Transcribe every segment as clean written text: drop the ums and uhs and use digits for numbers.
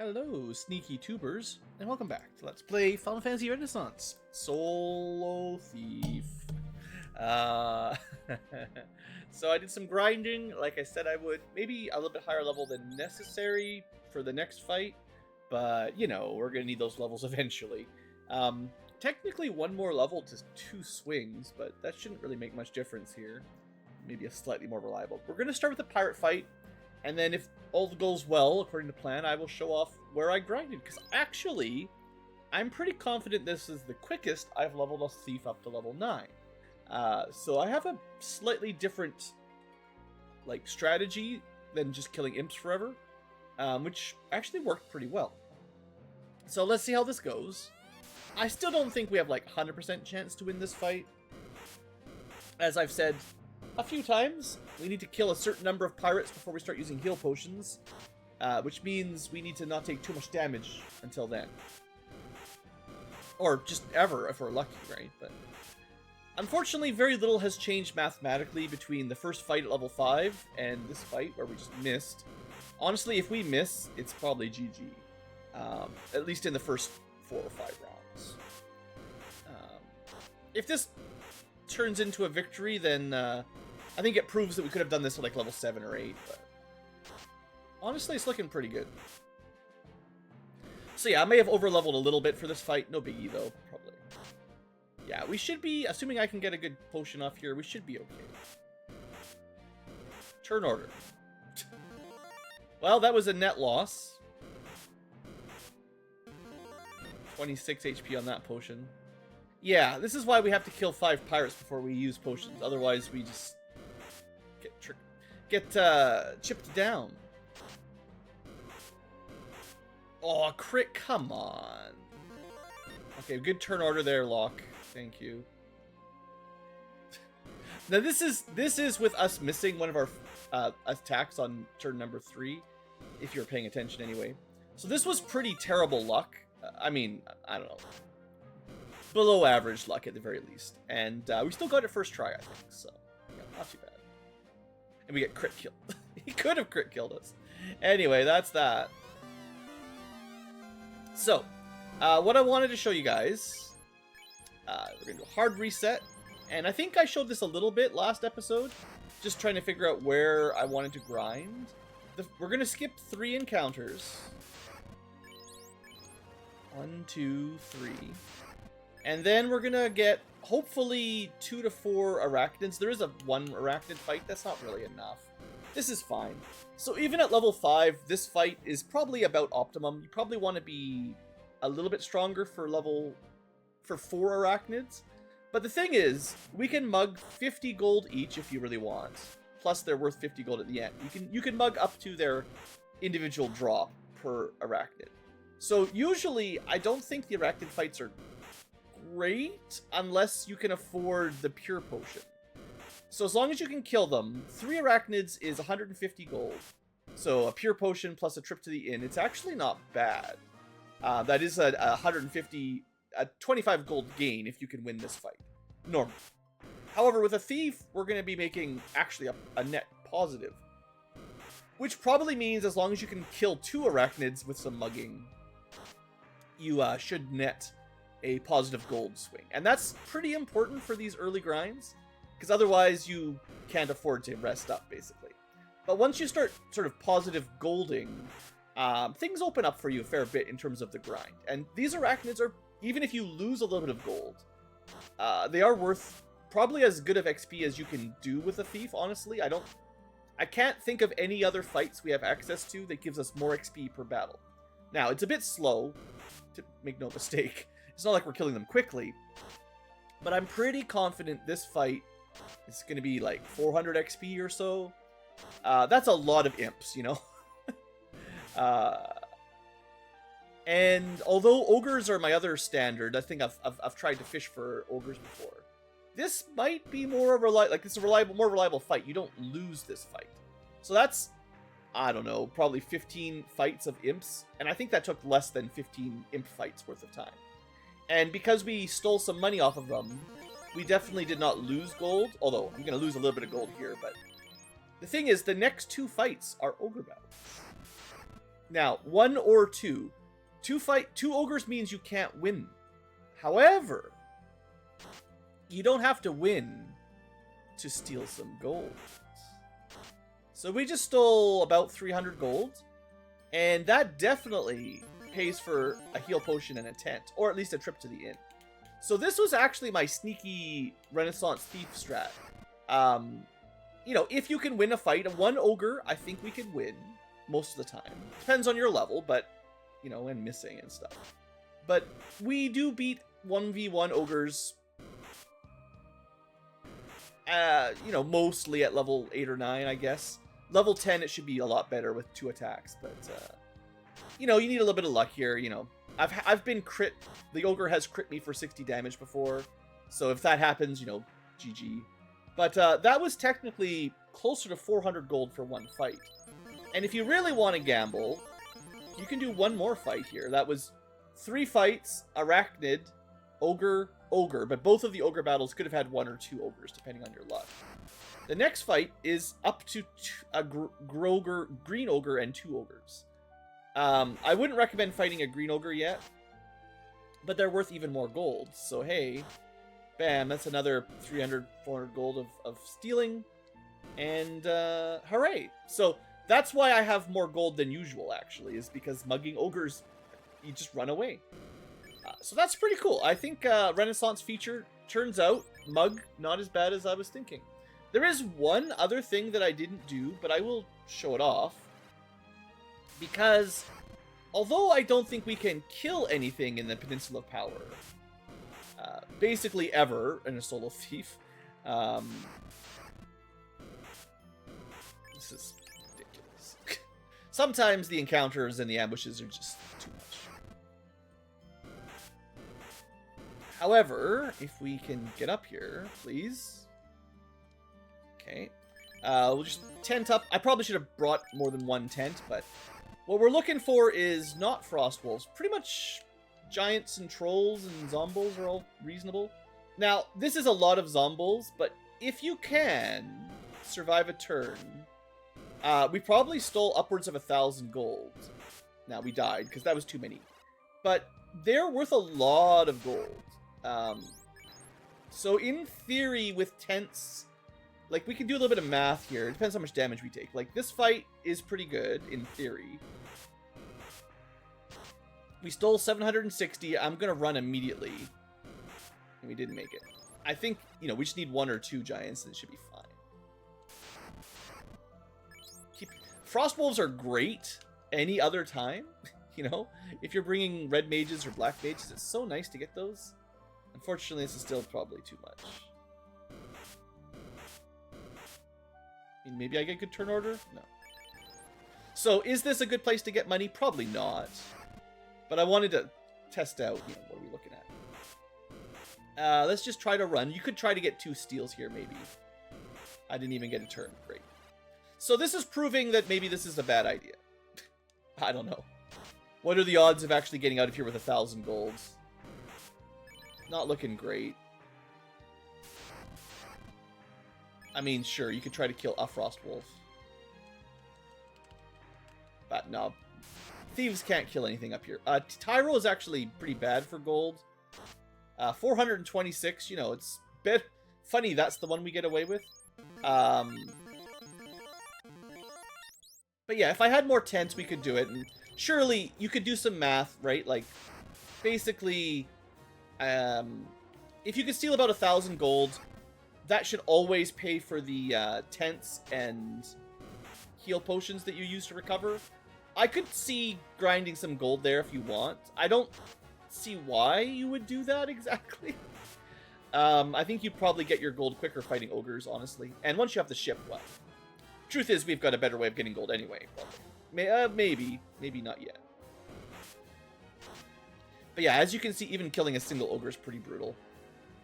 Hello, sneaky tubers, and welcome back to Let's Play Final Fantasy Renaissance Solo Thief. So I did some grinding, like I said I would. Maybe a little bit higher level than necessary for the next fight, but, you know, we're going to need those levels eventually. Technically one more level to 2 swings, but that shouldn't really make much difference here. Maybe a slightly more reliable. We're going to start with the pirate fight. And then if all goes well, according to plan, I will show off where I grinded. Because actually, I'm pretty confident this is the quickest I've leveled a thief up to level 9. So I have a slightly different strategy than just killing imps forever. Which actually worked pretty well. So let's see how this goes. I still don't think we have 100% chance to win this fight. As I've said a few times, we need to kill a certain number of pirates before we start using heal potions, which means we need to not take too much damage until then. Or just ever, if we're lucky, right? But unfortunately, very little has changed mathematically between the first fight at level 5 and this fight where we just missed. Honestly, if we miss, it's probably GG. At least in the first 4 or 5 rounds. If this turns into a victory, then I think it proves that we could have done this at level 7 or 8, but honestly, it's looking pretty good. So yeah, I may have over-leveled a little bit for this fight. No biggie, though, probably. Yeah, we should be, assuming I can get a good potion off here, we should be okay. Turn order. Well, that was a net loss. 26 HP on that potion. Yeah, this is why we have to kill 5 pirates before we use potions. Otherwise, we just get chipped down. Oh, crit! Come on. Okay, good turn order there, Locke. Thank you. Now this is with us missing one of our attacks on turn number 3, if you're paying attention anyway. So this was pretty terrible luck. I mean, I don't know. Below average luck at the very least. And we still got it first try, I think. So, yeah, not too bad. And we get crit killed. He could have crit killed us. Anyway, that's that. So, what I wanted to show you guys, we're going to do a hard reset. And I think I showed this a little bit last episode, just trying to figure out where I wanted to grind. We're going to skip 3 encounters. 1, 2, 3. And then we're going to get, hopefully, 2 to 4 arachnids. There is a 1 arachnid fight. That's not really enough. This is fine. So even at level 5, this fight is probably about optimum. You probably want to be a little bit stronger for 4 arachnids. But the thing is, we can mug 50 gold each if you really want. Plus, they're worth 50 gold at the end. You can mug up to their individual drop per arachnid. So usually, I don't think the arachnid fights are great unless you can afford the pure potion. So as long as you can kill them, 3 arachnids is 150 gold. So a pure potion plus a trip to the inn, it's actually not bad. That is a 25 gold gain if you can win this fight. Normal. However, with a thief, we're going to be making actually a net positive. Which probably means as long as you can kill 2 arachnids with some mugging, you should net a positive gold swing. And that's pretty important for these early grinds, because otherwise you can't afford to rest up, basically. But once you start sort of positive golding, things open up for you a fair bit in terms of the grind. And these arachnids are, even if you lose a little bit of gold, they are worth probably as good of XP as you can do with a thief, honestly. I can't think of any other fights we have access to that gives us more XP per battle. Now, it's a bit slow, to make no mistake. It's not like we're killing them quickly, but I'm pretty confident this fight is going to be 400 XP or so. That's a lot of imps, you know? And although ogres are my other standard, I think I've tried to fish for ogres before. This might be more it's a more reliable fight. You don't lose this fight. So that's, I don't know, probably 15 fights of imps, and I think that took less than 15 imp fights worth of time. And because we stole some money off of them, we definitely did not lose gold, although I'm going to lose a little bit of gold here, but the thing is, the next 2 fights are ogre battles. Now, 1 or 2. Two ogres means you can't win. However, you don't have to win to steal some gold. So we just stole about 300 gold, and that definitely pays for a heal potion and a tent, or at least a trip to the inn. So this was actually my sneaky Renaissance thief strat. You know, if you can win a fight, one ogre, I think we can win most of the time. Depends on your level, but, you know, and missing and stuff. But we do beat 1v1 ogres, you know, mostly at level 8 or 9, I guess. Level 10, it should be a lot better with 2 attacks, but, you know, you need a little bit of luck here, you know. I've been crit, the ogre has crit me for 60 damage before, so if that happens, you know, GG. But that was technically closer to 400 gold for one fight. And if you really want to gamble, you can do one more fight here. That was 3 fights, Arachnid, Ogre, Ogre, but both of the Ogre battles could have had 1 or 2 Ogres, depending on your luck. The next fight is up to a Green Ogre and 2 Ogres. I wouldn't recommend fighting a Green Ogre yet, but they're worth even more gold. So hey, bam, that's another 300, 400 gold of stealing, and hooray. So that's why I have more gold than usual, actually, is because mugging ogres, you just run away. So that's pretty cool. I think Renaissance feature, turns out, mug, not as bad as I was thinking. There is one other thing that I didn't do, but I will show it off. Because, although I don't think we can kill anything in the Peninsula of Power, basically ever in a solo thief, this is ridiculous. Sometimes the encounters and the ambushes are just too much. However, if we can get up here, please. Okay. We'll just tent up. I probably should have brought more than one tent, but what we're looking for is not frost wolves. Pretty much giants and trolls and zombies are all reasonable. Now, this is a lot of zombies, but if you can survive a turn, we probably stole upwards of 1,000 gold. Now, we died because that was too many. But they're worth a lot of gold. So in theory, with tents, like, we can do a little bit of math here. It depends how much damage we take. Like, this fight is pretty good, in theory. We stole 760. I'm going to run immediately. And we didn't make it. I think, you know, we just need 1 or 2 giants and it should be fine. Frost wolves are great any other time. You know, if you're bringing red mages or black mages, it's so nice to get those. Unfortunately, this is still probably too much. I mean, maybe I get good turn order? No. So, is this a good place to get money? Probably not. But I wanted to test out, you know, what are we looking at? Let's just try to run. You could try to get 2 steals here, maybe. I didn't even get a turn. Great. So this is proving that maybe this is a bad idea. I don't know. What are the odds of actually getting out of here with 1,000 golds? Not looking great. I mean, sure, you could try to kill a frost wolf. But no. Thieves can't kill anything up here. Tyro is actually pretty bad for gold. 426, you know, it's bit funny that's the one we get away with. But yeah, if I had more tents, we could do it. And surely, you could do some math, right? Like, basically, if you could steal about 1,000 gold, that should always pay for the tents and heal potions that you use to recover. I could see grinding some gold there if you want. I don't see why you would do that exactly. I think you probably get your gold quicker fighting ogres, honestly. And once you have the ship, well, truth is we've got a better way of getting gold anyway. Maybe not yet. But yeah, as you can see, even killing a single ogre is pretty brutal.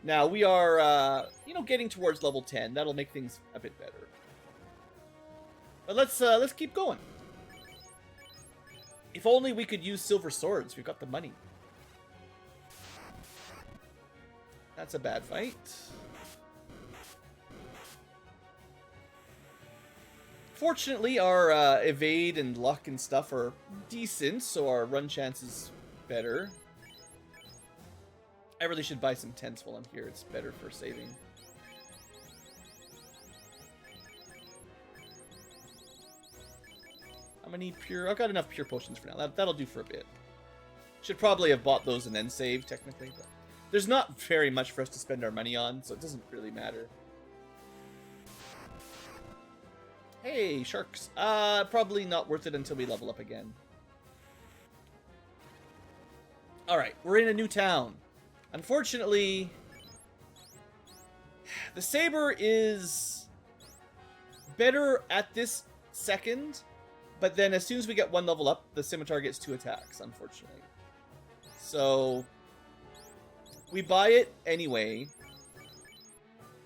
Now we are, you know, getting towards level 10. That'll make things a bit better. But let's keep going. If only we could use silver swords. We've got the money. That's a bad fight. Fortunately, our evade and luck and stuff are decent, so our run chance is better. I really should buy some tents while I'm here. It's better for saving. How many pure? I've got enough pure potions for now. That'll do for a bit. Should probably have bought those and then saved, technically. But there's not very much for us to spend our money on, so it doesn't really matter. Hey, sharks. Probably not worth it until we level up again. Alright, we're in a new town. Unfortunately, the saber is better at this second, but then as soon as we get one level up, the scimitar gets 2 attacks, unfortunately. So, we buy it anyway.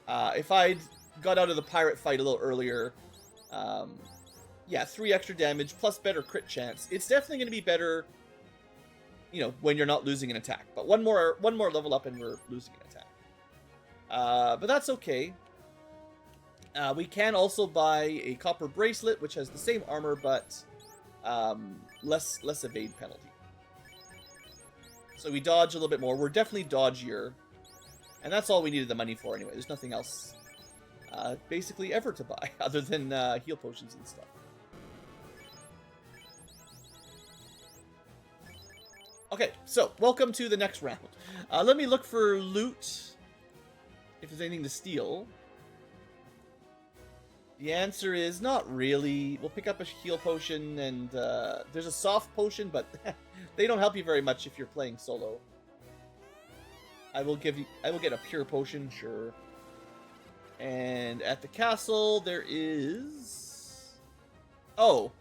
If I'd got out of the pirate fight a little earlier, yeah, 3 extra damage plus better crit chance. It's definitely going to be better, you know, when you're not losing an attack. But one more level up and we're losing an attack. But that's okay. We can also buy a copper bracelet, which has the same armor but less evade penalty. So we dodge a little bit more. We're definitely dodgier, and that's all we needed the money for anyway. There's nothing else basically ever to buy other than heal potions and stuff. Okay, so welcome to the next round. Let me look for loot, if there's anything to steal. The answer is not really. We'll pick up a heal potion, and there's a soft potion, but they don't help you very much if you're playing solo. I will get a pure potion, sure. And at the castle, there is... Oh.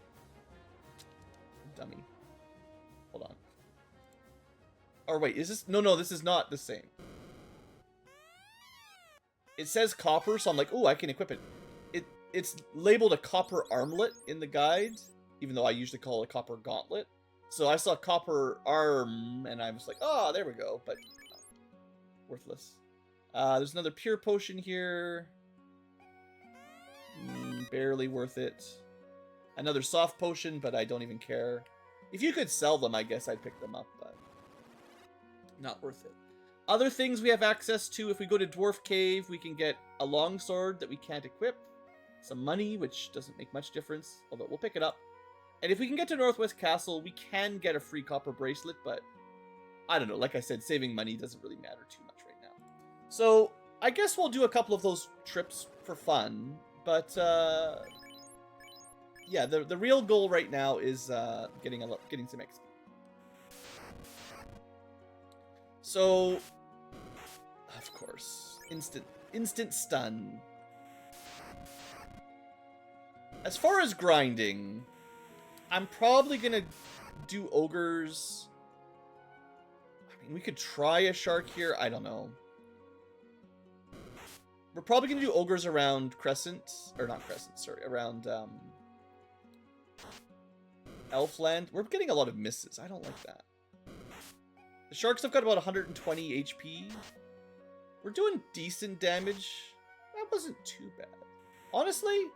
Dummy. Hold on. Or wait, is this... No, this is not the same. It says copper, so I'm like, oh, I can equip it. It's labeled a copper armlet in the guide, even though I usually call it a copper gauntlet. So I saw copper arm, and I was like, oh, there we go, but no, worthless. There's another pure potion here. Barely worth it. Another soft potion, but I don't even care. If you could sell them, I guess I'd pick them up, but not worth it. Other things we have access to, if we go to Dwarf Cave, we can get a longsword that we can't equip. Some money, which doesn't make much difference, although we'll pick it up. And if we can get to Northwest Castle, we can get a free copper bracelet, but I don't know. Like I said, saving money doesn't really matter too much right now. So I guess we'll do a couple of those trips for fun, but yeah, the real goal right now is getting some XP. So, of course, instant stun. As far as grinding, I'm probably gonna do ogres. I mean, we could try a shark here. I don't know. We're probably gonna do ogres around Crescent, or not Crescent. Sorry, around Elfland. We're getting a lot of misses. I don't like that. The sharks have got about 120 HP. We're doing decent damage. That wasn't too bad, honestly.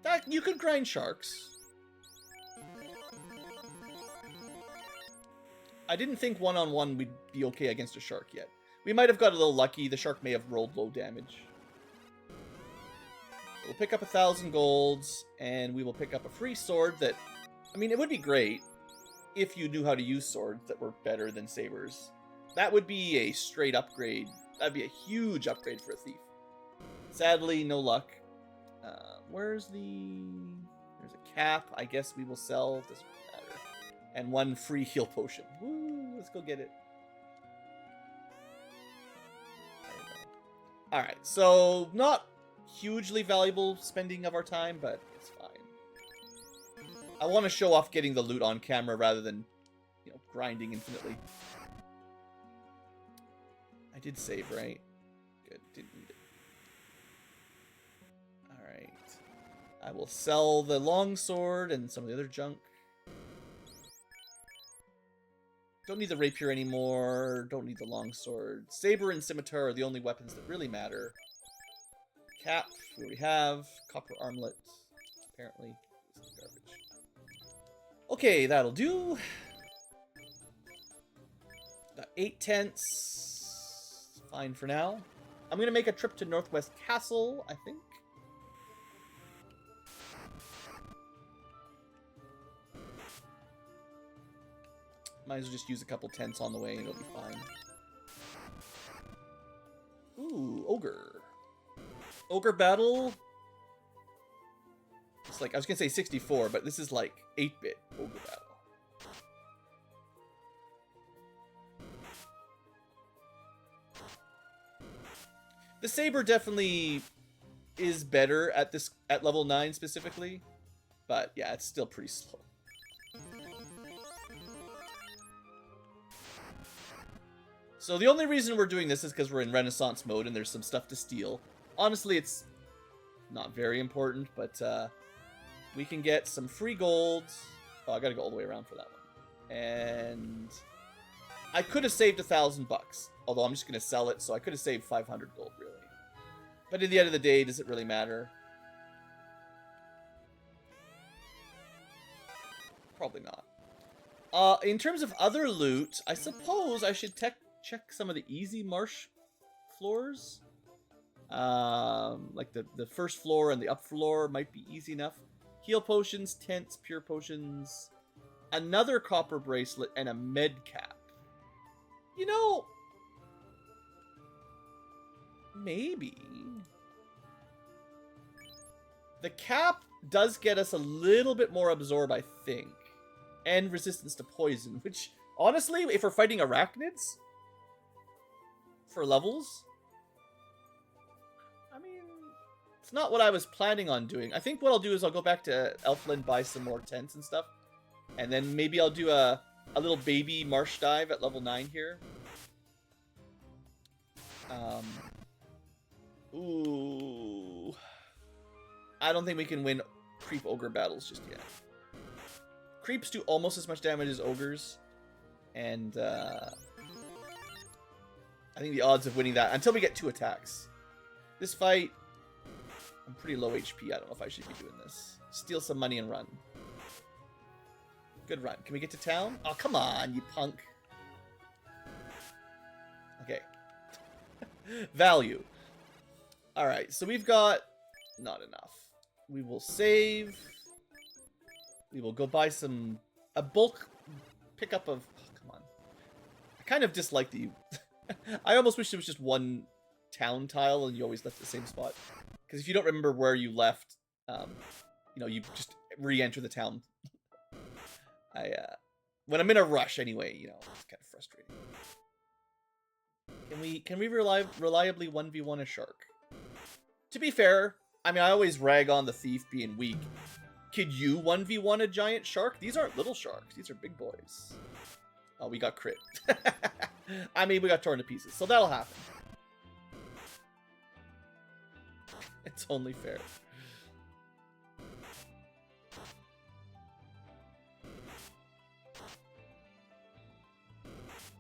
That you could grind sharks. I didn't think one-on-one we'd be okay against a shark yet. We might have got a little lucky. The shark may have rolled low damage. We'll pick up 1,000 golds, and we will pick up a free sword that... I mean, it would be great if you knew how to use swords that were better than sabers. That would be a straight upgrade. That'd be a huge upgrade for a thief. Sadly, no luck. There's a cap. I guess we will sell. Doesn't really matter. And one free heal potion. Woo! Let's go get it. All right. So not hugely valuable spending of our time, but it's fine. I want to show off getting the loot on camera rather than, you know, grinding infinitely. I did save, right? Good. Didn't need it. Alright. I will sell the longsword and some of the other junk. Don't need the rapier anymore. Don't need the longsword. Saber and scimitar are the only weapons that really matter. Cap, what do we have? Copper armlet. Apparently, this is garbage. Okay, that'll do. Got 8 tents. Fine for now. I'm gonna make a trip to Northwest Castle, I think. Might as well just use a couple tents on the way and it'll be fine. Ooh, Ogre. Ogre battle. It's like, I was gonna say 64, but this is like 8-bit Ogre battle. The Saber definitely is better at level 9 specifically, but yeah, it's still pretty slow. So the only reason we're doing this is because we're in Renaissance mode and there's some stuff to steal. Honestly, it's not very important, but we can get some free gold. Oh, I gotta go all the way around for that one. And I could have saved $1,000 bucks, although I'm just gonna sell it, so I could have saved 500 gold, really. But at the end of the day, does it really matter? Probably not. In terms of other loot, I suppose I should check some of the easy marsh floors. Like the first floor and the up floor might be easy enough. Heal potions, tents, pure potions, another copper bracelet, and a med cap. You know, maybe. The cap does get us a little bit more absorb, I think. And resistance to poison, which, honestly, if we're fighting arachnids for levels, I mean, it's not what I was planning on doing. I think what I'll do is I'll go back to Elfland, buy some more tents and stuff. And then maybe I'll do a little baby marsh dive at level 9 here. Ooh. I don't think we can win creep ogre battles just yet. Creeps do almost as much damage as ogres. And I think the odds of winning that, until we get 2 attacks. This fight, I'm pretty low HP. I don't know if I should be doing this. Steal some money and run. Good run. Can we get to town? Oh, come on, you punk. Okay. Value. Alright, so we've got not enough. We will save. We will go buy a bulk pickup of... Oh, come on. I kind of dislike the... I almost wish there was just one town tile and you always left the same spot. Because if you don't remember where you left, you know, you just re-enter the town. When I'm in a rush anyway, you know, it's kind of frustrating. Can we reliably 1v1 a shark? To be fair, I mean, I always rag on the thief being weak. Could you 1v1 a giant shark? These aren't little sharks. These are big boys. Oh, we got crit. I mean, we got torn to pieces, so that'll happen. It's only fair.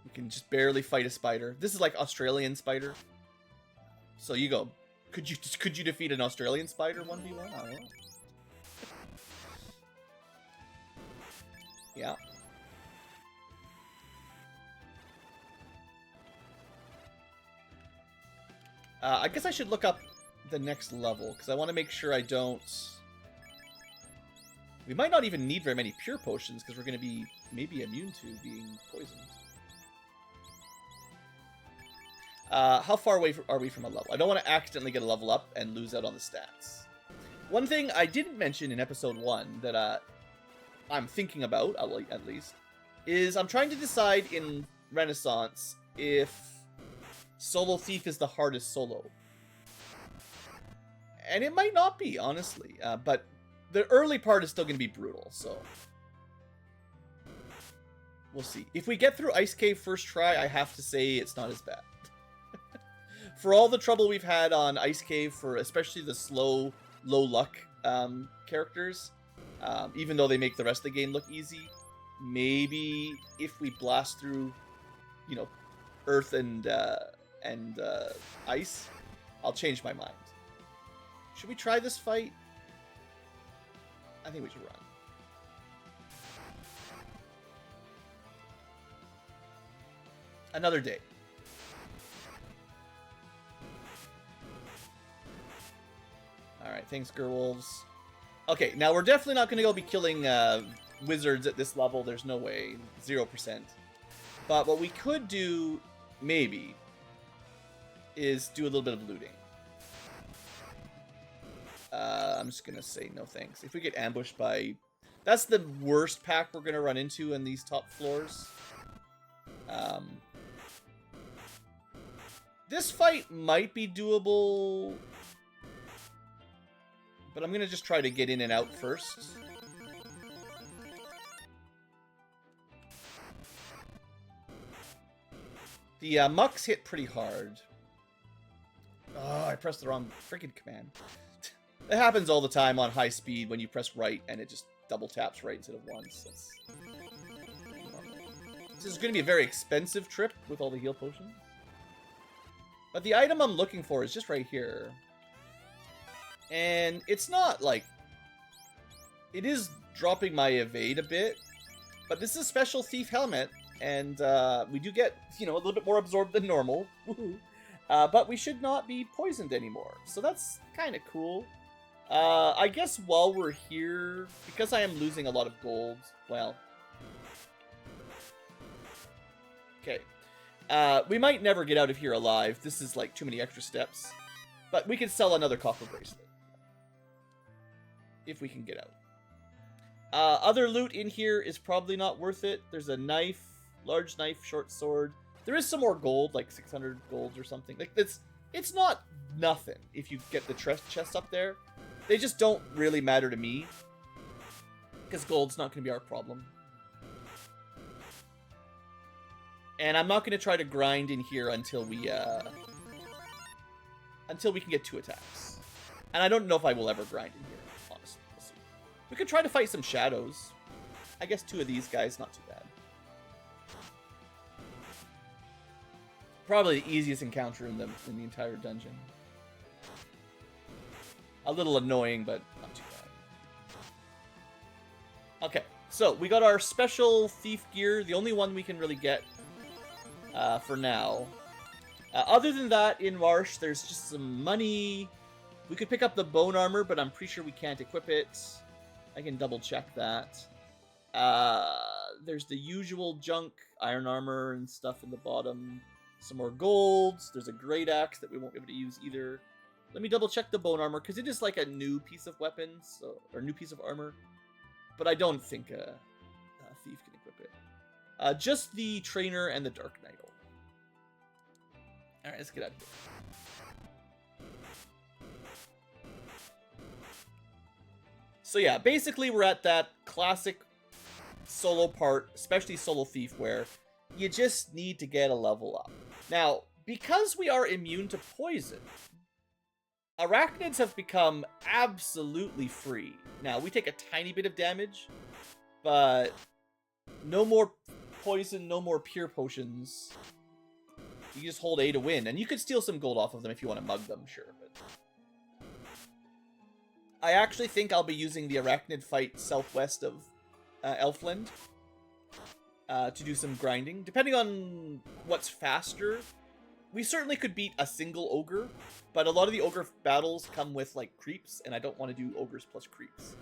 We can just barely fight a spider. This is like Australian spider. So you go. Could you defeat an Australian spider 1v1? I don't know. Yeah. I guess I should look up the next level, because I want to make sure I don't... We might not even need very many pure potions, because we're going to be maybe immune to being poisoned. How far away are we from a level? I don't want to accidentally get a level up and lose out on the stats. One thing I didn't mention in episode 1 that I'm thinking about, at least, is I'm trying to decide in Renaissance if Solo Thief is the hardest solo. And it might not be, honestly. But the early part is still going to be brutal, so... We'll see. If we get through Ice Cave first try, I have to say it's not as bad. For all the trouble we've had on Ice Cave, for especially the slow, low luck characters, even though they make the rest of the game look easy, maybe if we blast through, you know, Earth and Ice, I'll change my mind. Should we try this fight? I think we should run. Another day. Alright, thanks, Gerwolves. Okay, now we're definitely not going to go be killing wizards at this level. There's no way. 0%. But what we could do, maybe, is do a little bit of looting. I'm just going to say no thanks. If we get ambushed by... That's the worst pack we're going to run into in these top floors. This fight might be doable, but I'm going to just try to get in and out first. The mucks hit pretty hard. Oh, I pressed the wrong freaking command. It happens all the time on high speed when you press right and it just double taps right instead of once. This is going to be a very expensive trip with all the heal potions. But the item I'm looking for is just right here. And it's not like... It is dropping my evade a bit. But this is a special thief helmet. And we do get, you know, a little bit more absorbed than normal. But we should not be poisoned anymore. So that's kind of cool. I guess while we're here, because I am losing a lot of gold, well... Okay. We might never get out of here alive. This is like too many extra steps. But we could sell another copper bracelet. If we can get out. Other loot in here is probably not worth it. There's a knife, large knife, short sword. There is some more gold, like 600 gold or something. Like it's not nothing if you get the chests up there. They just don't really matter to me. Because gold's not going to be our problem. And I'm not going to try to grind in here until we can get 2 attacks. And I don't know if I will ever grind in here, honestly. We'll see. We could try to fight some shadows. I guess 2 of these guys, not too bad. Probably the easiest encounter in the entire dungeon. A little annoying, but not too bad. Okay, so we got our special thief gear, the only one we can really get for now. Other than that, in Marsh, there's just some money. We could pick up the bone armor, but I'm pretty sure we can't equip it. I can double check that. There's the usual junk, iron armor and stuff in the bottom. Some more golds. There's a great axe that we won't be able to use either. Let me double check the bone armor, because it is like a new piece of weapons, or new piece of armor. But I don't think a thief can equip it. Just the trainer and the dark knight. Alright, let's get out of here. So yeah, basically we're at that classic solo part, especially solo thief, where you just need to get a level up. Now, because we are immune to poison, arachnids have become absolutely free. Now, we take a tiny bit of damage, but no more poison, no more pure potions. You just hold A to win, and you could steal some gold off of them if you want to mug them, sure, but... I actually think I'll be using the arachnid fight southwest of Elfland to do some grinding. Depending on what's faster, we certainly could beat a single ogre, but a lot of the ogre battles come with, like, creeps, and I don't want to do ogres plus creeps.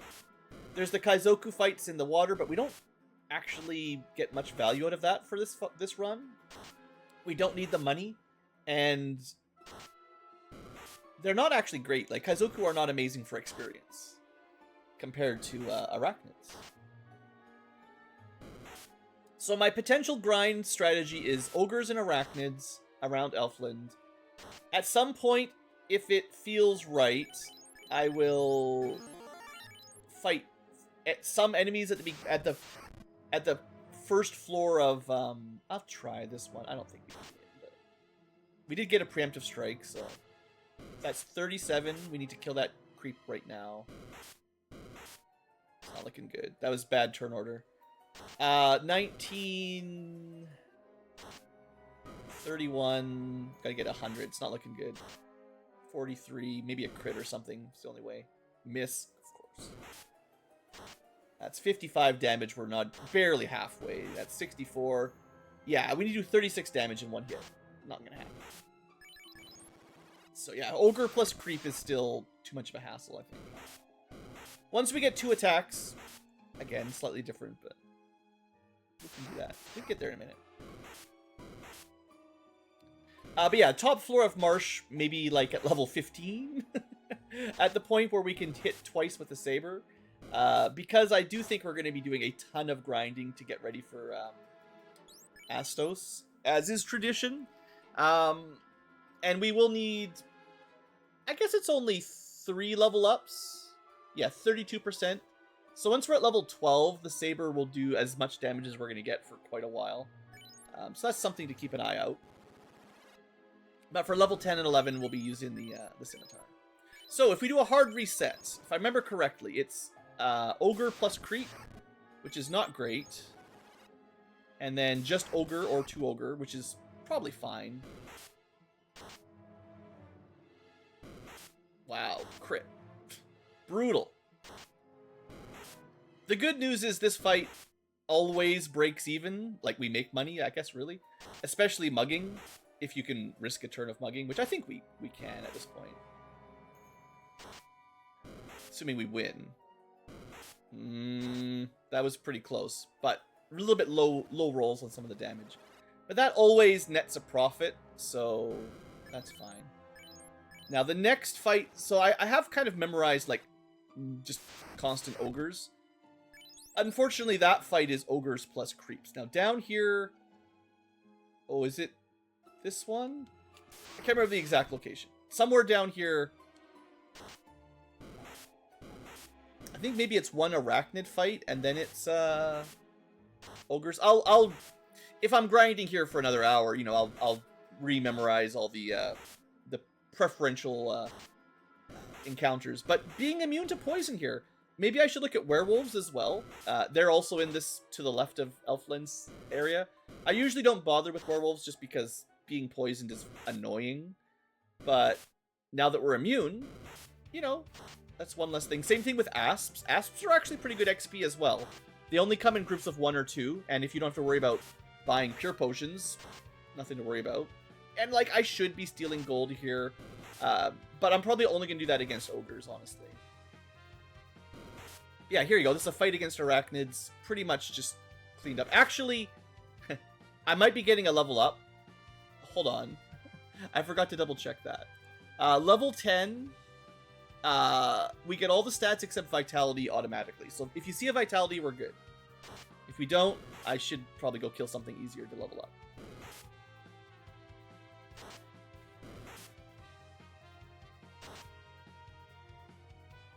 There's the Kaizoku fights in the water, but we don't actually get much value out of that for this run. We don't need the money, and they're not actually great. Like, Kaizoku are not amazing for experience compared to arachnids. So my potential grind strategy is ogres and arachnids around Elfland. At some point, if it feels right, I will fight some enemies at the first floor of I'll try this one. I don't think we can get it, but we did get a preemptive strike, so that's 37. We need to kill that creep right now. It's not looking good. That was bad turn order. 19 31. Gotta get 100. It's not looking good. 43, maybe a crit or something. It's the only way. Miss, of course. That's 55 damage. We're not barely halfway. That's 64. Yeah, we need to do 36 damage in one hit. Not gonna happen. So yeah, Ogre plus Creep is still too much of a hassle, I think. Once we get 2 attacks, again, slightly different, but we can do that. We'll get there in a minute. But yeah, top floor of Marsh, maybe like at level 15, at the point where we can hit twice with the Saber. Because I do think we're going to be doing a ton of grinding to get ready for Astos, as is tradition. And we will need, I guess it's only 3 level ups. Yeah, 32%. So once we're at level 12, the Saber will do as much damage as we're going to get for quite a while. So that's something to keep an eye out. But for level 10 and 11, we'll be using the Scimitar. So if we do a hard reset, if I remember correctly, it's Ogre plus Creep, which is not great. And then just Ogre or 2 Ogre, which is probably fine. Wow, crit. Brutal. The good news is this fight always breaks even. Like, we make money, I guess, really. Especially mugging, if you can risk a turn of mugging, which I think we can at this point. Assuming we win. That was pretty close, but a little bit low rolls on some of the damage. But that always nets a profit, so that's fine. Now, the next fight... So I have kind of memorized, like, just constant ogres. Unfortunately, that fight is ogres plus creeps. Now, down here... Oh, is it this one? I can't remember the exact location. Somewhere down here... I think maybe it's one arachnid fight, and then it's, ogres. I'll... If I'm grinding here for another hour, you know, I'll rememorize all the preferential, encounters. But being immune to poison here... Maybe I should look at werewolves as well. They're also in this to the left of Elfland's area. I usually don't bother with werewolves just because being poisoned is annoying. But now that we're immune, you know, that's one less thing. Same thing with asps. Asps are actually pretty good XP as well. They only come in groups of 1 or 2, and if you don't have to worry about buying pure potions, nothing to worry about. And, like, I should be stealing gold here, but I'm probably only going to do that against ogres, honestly. Yeah, here you go. This is a fight against arachnids. Pretty much just cleaned up. Actually, I might be getting a level up. Hold on. I forgot to double check that. Level 10, we get all the stats except Vitality automatically. So if you see a Vitality, we're good. If we don't, I should probably go kill something easier to level up.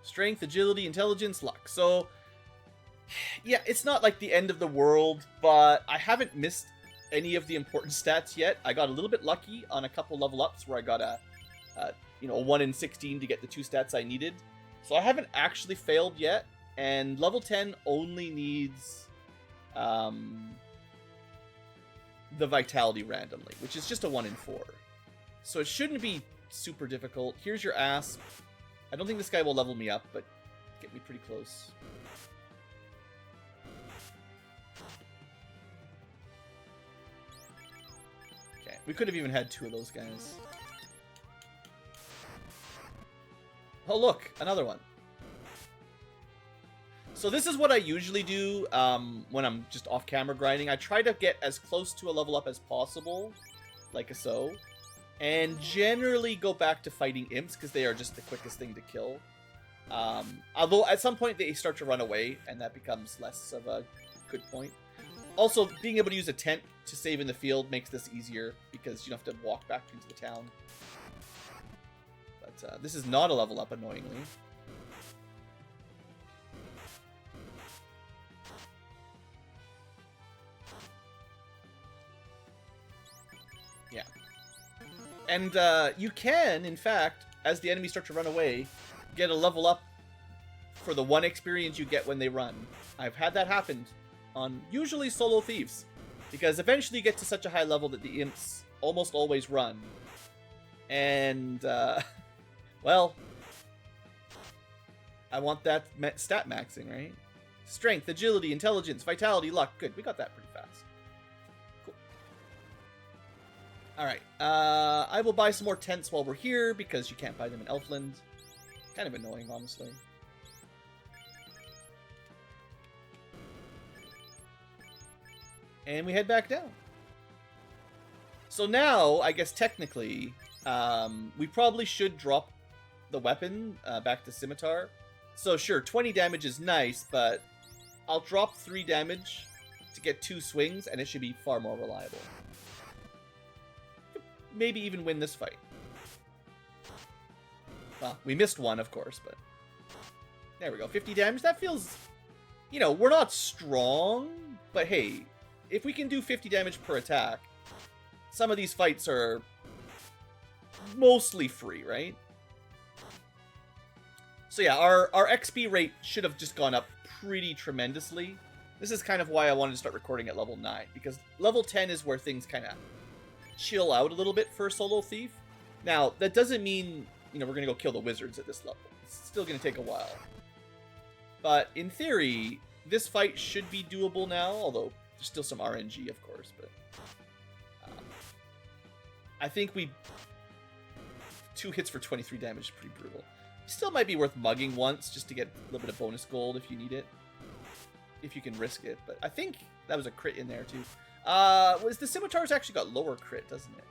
Strength, agility, intelligence, luck. So, yeah, it's not like the end of the world, but I haven't missed any of the important stats yet. I got a little bit lucky on a couple level ups where I got a 1 in 16 to get the 2 stats I needed. So I haven't actually failed yet, and level 10 only needs the vitality randomly, which is just a 1 in 4. So it shouldn't be super difficult. Here's your asp. I don't think this guy will level me up, but get me pretty close. Okay, we could have even had 2 of those guys. Oh, look, another one. So this is what I usually do when I'm just off-camera grinding. I try to get as close to a level up as possible, like so. And generally go back to fighting imps, because they are just the quickest thing to kill. Although at some point they start to run away, and that becomes less of a good point. Also, being able to use a tent to save in the field makes this easier, because you don't have to walk back into the town. But this is not a level up, annoyingly. Yeah. And you can, in fact, as the enemies start to run away, get a level up for the 1 experience you get when they run. I've had that happen on usually solo thieves, because eventually you get to such a high level that the imps almost always run. And Well, I want that stat maxing, right? Strength, agility, intelligence, vitality, luck. Good, we got that pretty fast. Cool. Alright, I will buy some more tents while we're here, because you can't buy them in Elfland. Kind of annoying, honestly. And we head back down. So now, I guess technically, we probably should drop the weapon back to Scimitar. So sure, 20 damage is nice, but I'll drop 3 damage to get 2 swings, and it should be far more reliable. Maybe even win this fight. Well, we missed one, of course, but... There we go, 50 damage. That feels... You know, we're not strong, but hey, if we can do 50 damage per attack, some of these fights are mostly free, right? So yeah, our XP rate should have just gone up pretty tremendously. This is kind of why I wanted to start recording at level 9, because level 10 is where things kind of chill out a little bit for Solo Thief. Now, that doesn't mean, you know, we're going to go kill the wizards at this level. It's still going to take a while. But in theory, this fight should be doable now, although there's still some RNG, of course, but I think 2 hits for 23 damage is pretty brutal. Still might be worth mugging once just to get a little bit of bonus gold if you need it. If you can risk it. But I think that was a crit in there too. The Scimitar's actually got lower crit, doesn't it?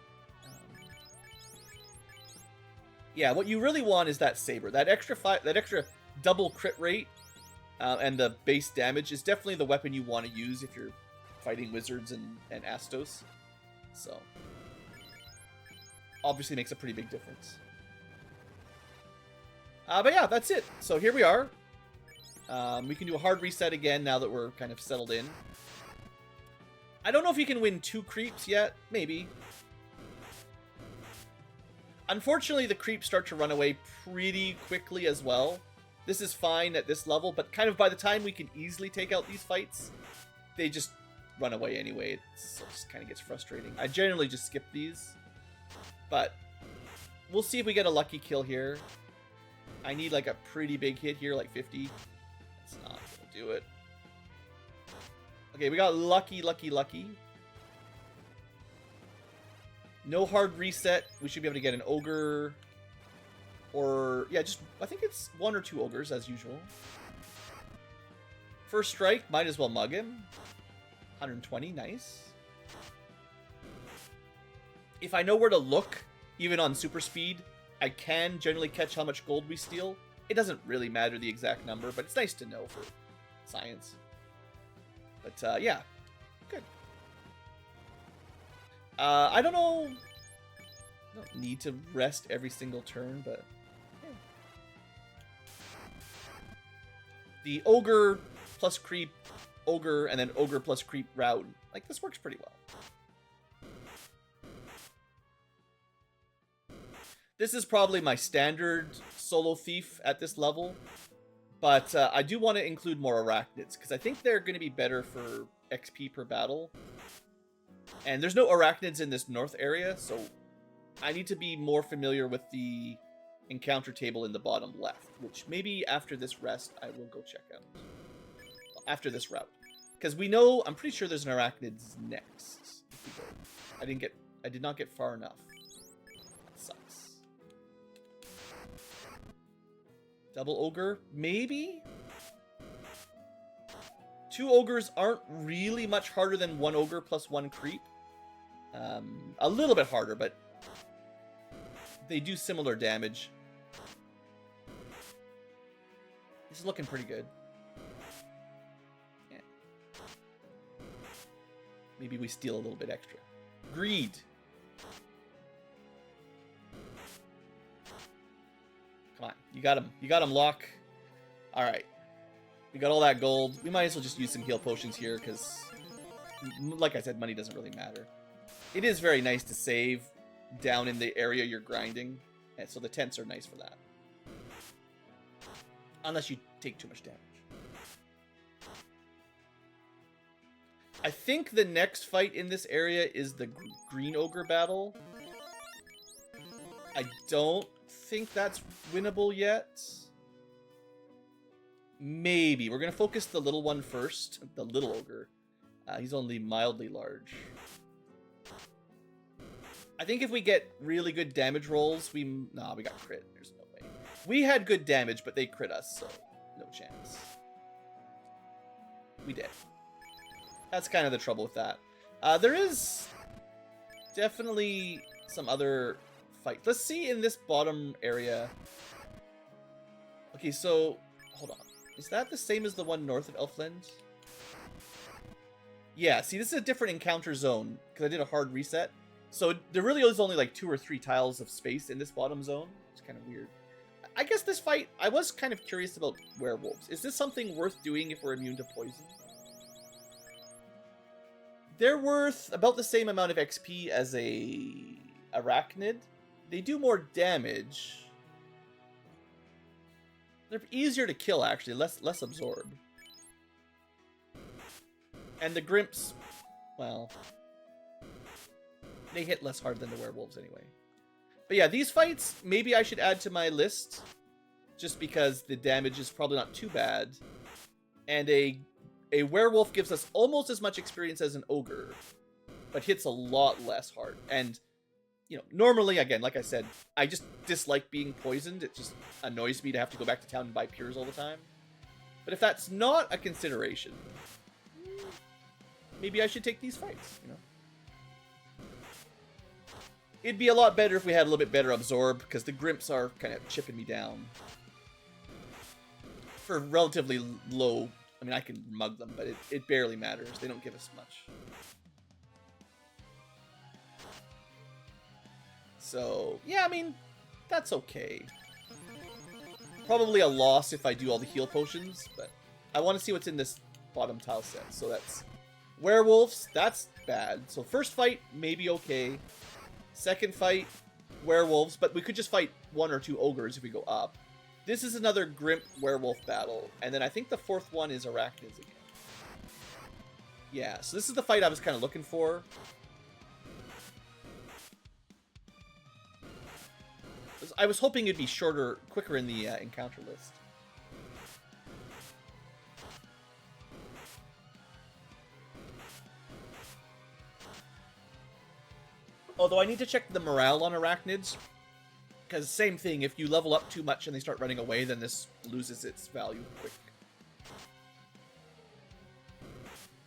Yeah, what you really want is that saber. That extra double crit rate and the base damage is definitely the weapon you want to use if you're fighting wizards and Astos. So, obviously makes a pretty big difference. But yeah, that's it. So here we are. We can do a hard reset again now that we're kind of settled in. I don't know if you can win 2 creeps yet. Maybe. Unfortunately, the creeps start to run away pretty quickly as well. This is fine at this level, but kind of by the time we can easily take out these fights, they just run away anyway. It just kind of gets frustrating. I generally just skip these, but we'll see if we get a lucky kill here. I need like a pretty big hit here, like 50. That's not gonna do it. Okay, we got lucky. No hard reset. We should be able to get an ogre. Or, yeah, just, I think it's 1 or 2 ogres as usual. First strike, might as well mug him. 120, nice. If I know where to look, even on super speed, I can generally catch how much gold we steal. It doesn't really matter the exact number, but it's nice to know for science. But, yeah. Good. I don't know. I don't need to rest every single turn, but... Yeah. The ogre plus creep, ogre, and then ogre plus creep route. Like, this works pretty well. This is probably my standard Solo Thief at this level, but I do want to include more arachnids, because I think they're going to be better for XP per battle. And there's no arachnids in this north area, so I need to be more familiar with the encounter table in the bottom left, which maybe after this rest I will go check out. After this route. Because we know, I'm pretty sure there's an arachnids next. I did not get far enough. Double ogre, maybe? 2 ogres aren't really much harder than 1 ogre plus 1 creep. A little bit harder, but they do similar damage. This is looking pretty good. Yeah. Maybe we steal a little bit extra. Greed. Come on, you got him. You got him, Locke. Alright. We got all that gold. We might as well just use some heal potions here, because, like I said, money doesn't really matter. It is very nice to save down in the area you're grinding, and so the tents are nice for that. Unless you take too much damage. I think the next fight in this area is the Green Ogre battle. I don't think that's winnable yet. Maybe. We're going to focus the little one first. The little ogre. He's only mildly large. I think if we get really good damage rolls, Nah, we got crit. There's no way. We had good damage, but they crit us, so no chance. We did. That's kind of the trouble with that. There is definitely some other fight. Let's see in this bottom area. Okay, so hold on. Is that the same as the one north of Elfland? Yeah, see, this is a different encounter zone because I did a hard reset. So there really is only like 2 or 3 tiles of space in this bottom zone. It's kind of weird. I guess this fight, I was kind of curious about werewolves. Is this something worth doing if we're immune to poison? They're worth about the same amount of XP as a arachnid. They do more damage. They're easier to kill, actually. Less absorb. And the Grimps, well, they hit less hard than the werewolves anyway. But yeah, these fights, maybe I should add to my list. Just because the damage is probably not too bad. And a werewolf gives us almost as much experience as an ogre. But hits a lot less hard. And, you know, normally, again, like I said, I just dislike being poisoned. It just annoys me to have to go back to town and buy Pures all the time. But if that's not a consideration, maybe I should take these fights, you know? It'd be a lot better if we had a little bit better absorb, because the Grimps are kind of chipping me down. For relatively low, I mean, I can mug them, but it barely matters. They don't give us much. So, yeah, I mean, that's okay. Probably a loss if I do all the heal potions, but I want to see what's in this bottom tile set. So that's werewolves, that's bad. So first fight, maybe okay. Second fight, werewolves, but we could just fight 1 or 2 ogres if we go up. This is another Grimp werewolf battle, and then I think the fourth one is arachnids again. Yeah, so this is the fight I was kind of looking for. I was hoping it'd be shorter, quicker in the encounter list. Although I need to check the morale on arachnids. Because same thing, if you level up too much and they start running away, then this loses its value quick.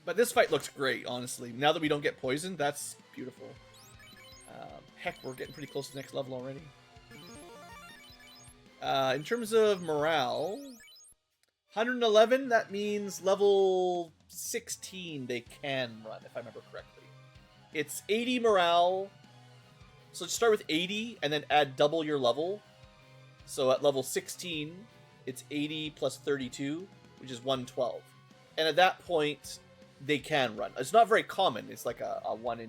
But this fight looks great, honestly. Now that we don't get poisoned, that's beautiful. Heck, we're getting pretty close to the next level already. In terms of morale, 111, that means level 16 they can run, if I remember correctly. It's 80 morale. So start with 80 and then add double your level. So at level 16, it's 80 plus 32, which is 112. And at that point, they can run. It's not very common. It's like a 1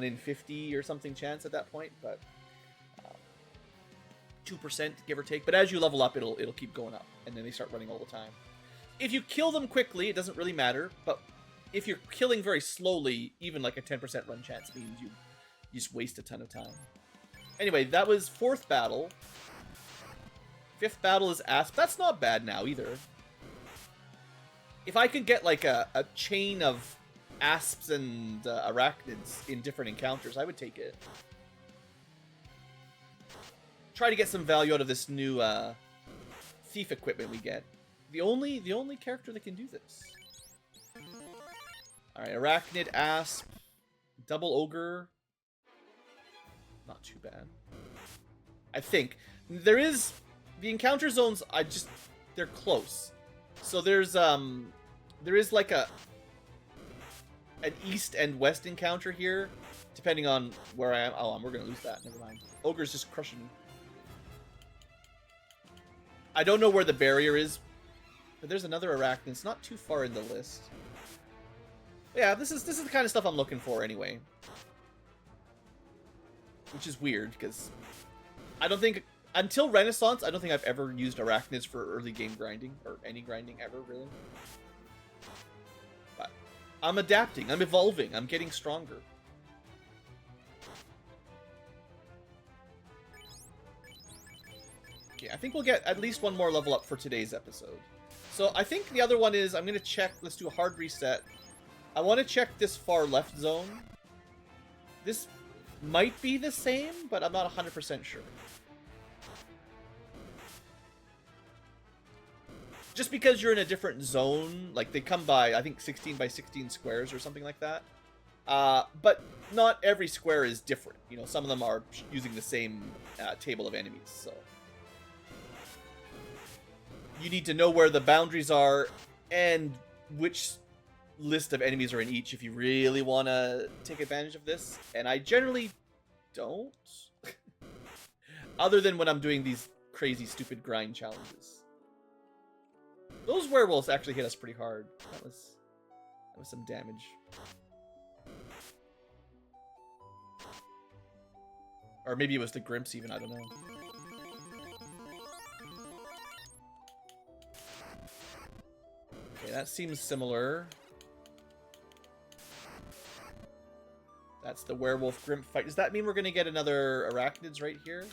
in 50 or something chance at that point, but 2% give or take. But as you level up, it'll keep going up, and then they start running all the time. If you kill them quickly, it doesn't really matter. But if you're killing very slowly, even like a 10% run chance means you just waste a ton of time. Anyway, that was 4th battle. 5th battle is Asp. That's not bad now either. If I could get like a chain of Asps and arachnids in different encounters, I would take it. Try to get some value out of this new thief equipment we get. The only character that can do this. Alright, arachnid, Asp, double ogre. Not too bad. I think. There is... The encounter zones, they're close. So there is like an east and west encounter here, depending on where I am. Oh, we're going to lose that. Never mind. Ogre's just crushing me. I don't know where the barrier is, but there's another arachnid. It's not too far in the list. Yeah, this is the kind of stuff I'm looking for anyway. Which is weird, because I don't think... Until Renaissance, I don't think I've ever used arachnids for early game grinding, or any grinding ever, really. But I'm adapting, I'm evolving, I'm getting stronger. think we'll get at least one more level up for today's episode. So I think the other one is, I'm going to check, let's do a hard reset. I want to check this far left zone. This might be the same, but I'm not 100% sure. Just because you're in a different zone, like they come by, I think 16 by 16 squares or something like that. But not every square is different. You know, some of them are using the same table of enemies, so. You need to know where the boundaries are and which list of enemies are in each if you really want to take advantage of this. And I generally don't. Other than when I'm doing these crazy, stupid grind challenges. Those werewolves actually hit us pretty hard. That was some damage. Or maybe it was the Grimps even, I don't know. Okay, that seems similar. That's the werewolf Grimp fight. Does that mean we're going to get another arachnids right here?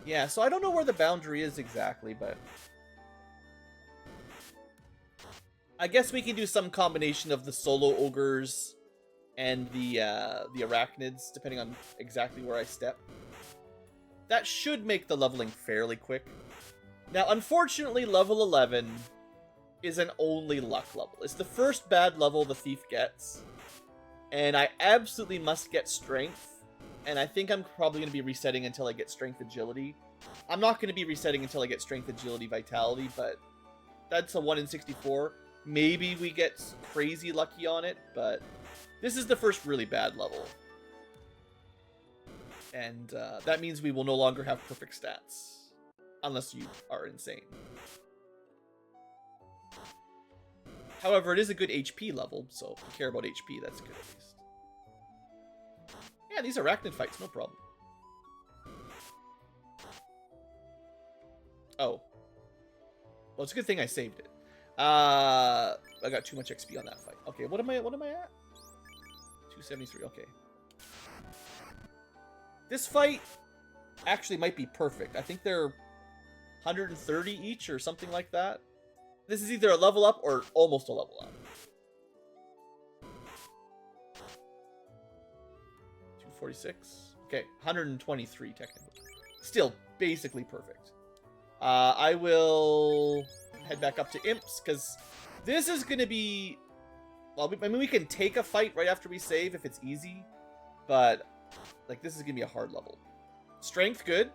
Yeah, so I don't know where the boundary is exactly, but I guess we can do some combination of the solo ogres and the arachnids, depending on exactly where I step. That should make the leveling fairly quick. Now, unfortunately, level 11 is an only luck level. It's the first bad level the thief gets, and I absolutely must get strength, and I think I'm probably going to be resetting until I get strength agility. I'm not going to be resetting until I get strength agility vitality, but that's a 1 in 64. Maybe we get crazy lucky on it, but this is the first really bad level. And that means we will no longer have perfect stats. Unless you are insane. However, it is a good HP level, so if you care about HP, that's good at least. Yeah, these arachnid fights, no problem. Oh. Well, it's a good thing I saved it. I got too much XP on that fight. Okay, what am I at? 273, okay. This fight actually might be perfect. I think they're 130 each or something like that. This is either a level up or almost a level up. 246. Okay, 123 technically. Still basically perfect. I will head back up to Imps because this is going to be... Well, I mean, we can take a fight right after we save if it's easy, but like this is going to be a hard level. Strength, good,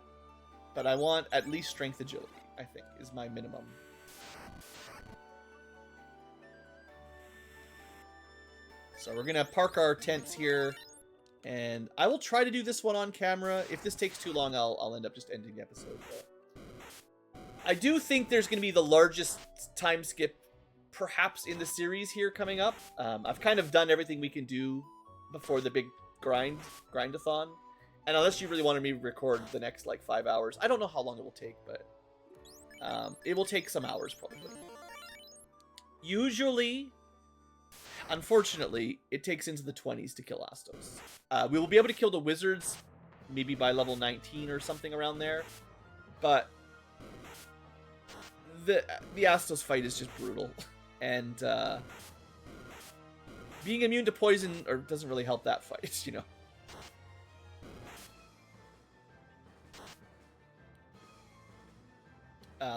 but I want at least strength agility, I think, is my minimum. So we're going to park our tents here, and I will try to do this one on camera. If this takes too long, I'll end up just ending the episode. But I do think there's going to be the largest time skip perhaps in the series here coming up. I've kind of done everything we can do before the big grindathon. And unless you really wanted me to record the next, like, 5 hours, I don't know how long it will take, but it will take some hours, probably. Usually, unfortunately, it takes into the 20s to kill Astos. We will be able to kill the wizards, maybe by level 19 or something around there, but the Astos fight is just brutal, and being immune to poison doesn't really help that fight, you know.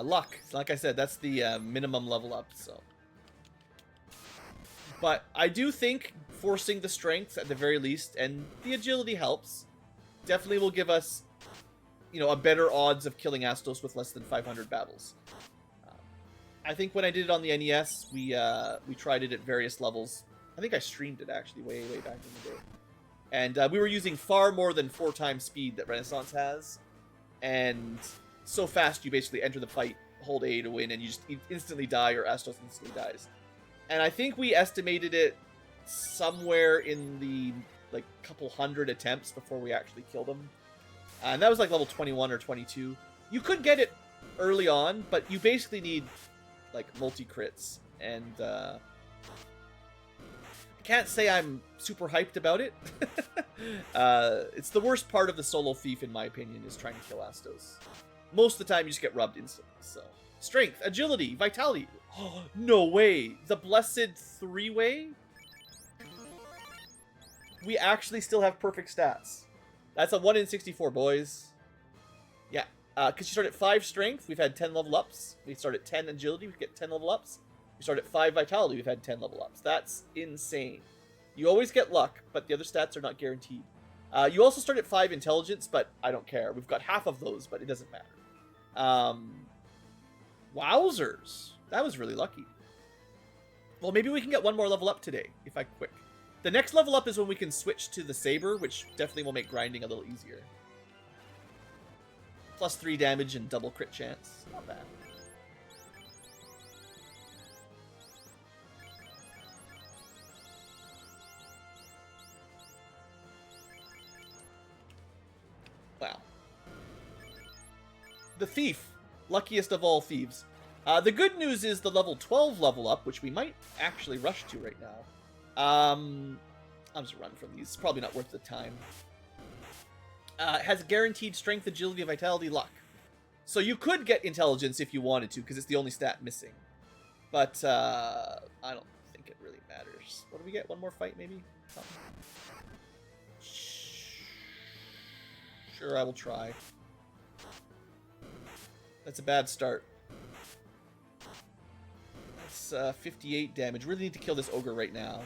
Luck, like I said, that's the minimum level up, so. But I do think forcing the strength at the very least, and the agility helps, definitely will give us, you know, a better odds of killing Astos with less than 500 battles. I think when I did it on the NES, we tried it at various levels. I think I streamed it actually way back in the day. And we were using far more than 4 times speed that Renaissance has, and so fast you basically enter the fight, hold A to win, and you just instantly die, or Astos instantly dies. And I think we estimated it somewhere in the, like, couple hundred attempts before we actually killed him. And that was like level 21 or 22. You could get it early on, but you basically need, like, multi-crits. And I can't say I'm super hyped about it. It's the worst part of the solo thief, in my opinion, is trying to kill Astos. most of the time you just get rubbed instantly. So strength, agility, vitality. Oh, no way. The blessed three-way? We actually still have perfect stats. That's a 1 in 64, boys. Yeah, because you start at 5 strength, we've had 10 level ups. We start at 10 agility, we get 10 level ups. We start at 5 vitality, we've had 10 level ups. That's insane. You always get luck, but the other stats are not guaranteed. You also start at 5 intelligence, but I don't care. We've got half of those, but it doesn't matter. Wowzers. That was really lucky. Well, maybe we can get one more level up today, if I quick. The next level up is when we can switch to the saber, which definitely will make grinding a little easier. Plus 3 damage and double crit chance. Not bad. Wow. The thief. Luckiest of all thieves. The good news is the level 12 level up, which we might actually rush to right now. I'll just run from these. It's probably not worth the time. Has guaranteed strength, agility, vitality, luck. So you could get intelligence if you wanted to, because it's the only stat missing. But I don't think it really matters. What do we get? One more fight, maybe? Something. Sure, I will try. That's a bad start. That's 58 damage. Really need to kill this ogre right now.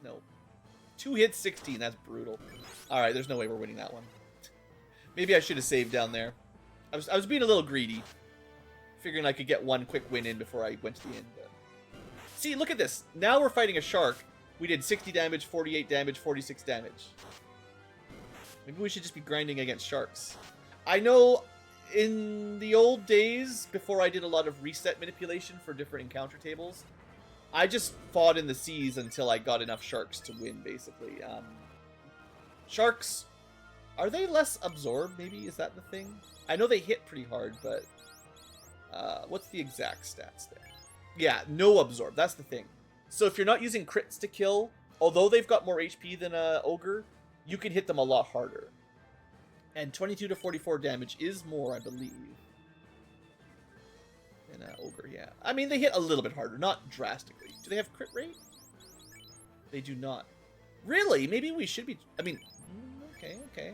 No. 2 hits, 16. That's brutal. Alright, there's no way we're winning that one. Maybe I should have saved down there. I was being a little greedy. Figuring I could get one quick win in before I went to the end. But... See, look at this. Now we're fighting a shark. We did 60 damage, 48 damage, 46 damage. Maybe we should just be grinding against sharks. I know in the old days, before I did a lot of reset manipulation for different encounter tables, I just fought in the seas until I got enough sharks to win, basically. Sharks, are they less absorbed, maybe? Is that the thing? I know they hit pretty hard, but what's the exact stats there? Yeah, no absorb. That's the thing. So if you're not using crits to kill, although they've got more HP than an ogre, you can hit them a lot harder. And 22 to 44 damage is more, I believe, than an ogre, yeah. I mean, they hit a little bit harder, not drastically. Do they have crit rate? They do not. Really? Maybe we should be... I mean, okay.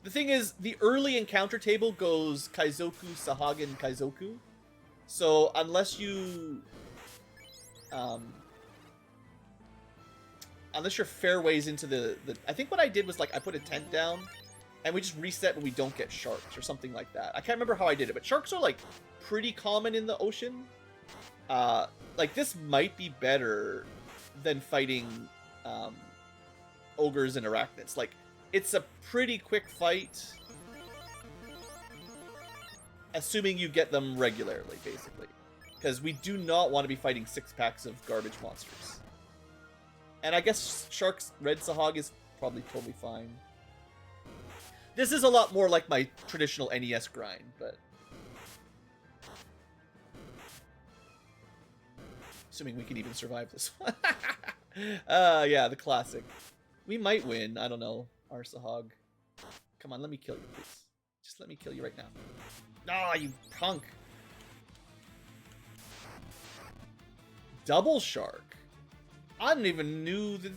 The thing is, the early encounter table goes Kaizoku, Sahagen, Kaizoku. So, unless you... unless you're fairways into the... I think what I did was, like, I put a tent down, and we just reset when we don't get sharks, or something like that. I can't remember how I did it, but sharks are, like, pretty common in the ocean. Like, this might be better than fighting ogres and arachnids. Like, it's a pretty quick fight, assuming you get them regularly, basically. Because we do not want to be fighting 6-packs of garbage monsters. And I guess Shark's Red Sahag is probably totally fine. This is a lot more like my traditional NES grind, but... assuming we can even survive this one. Yeah, the classic. We might win, I don't know. Our Sahag. Come on, let me kill you, please. Just let me kill you right now. Ah, you punk. Double shark. I didn't even knew that.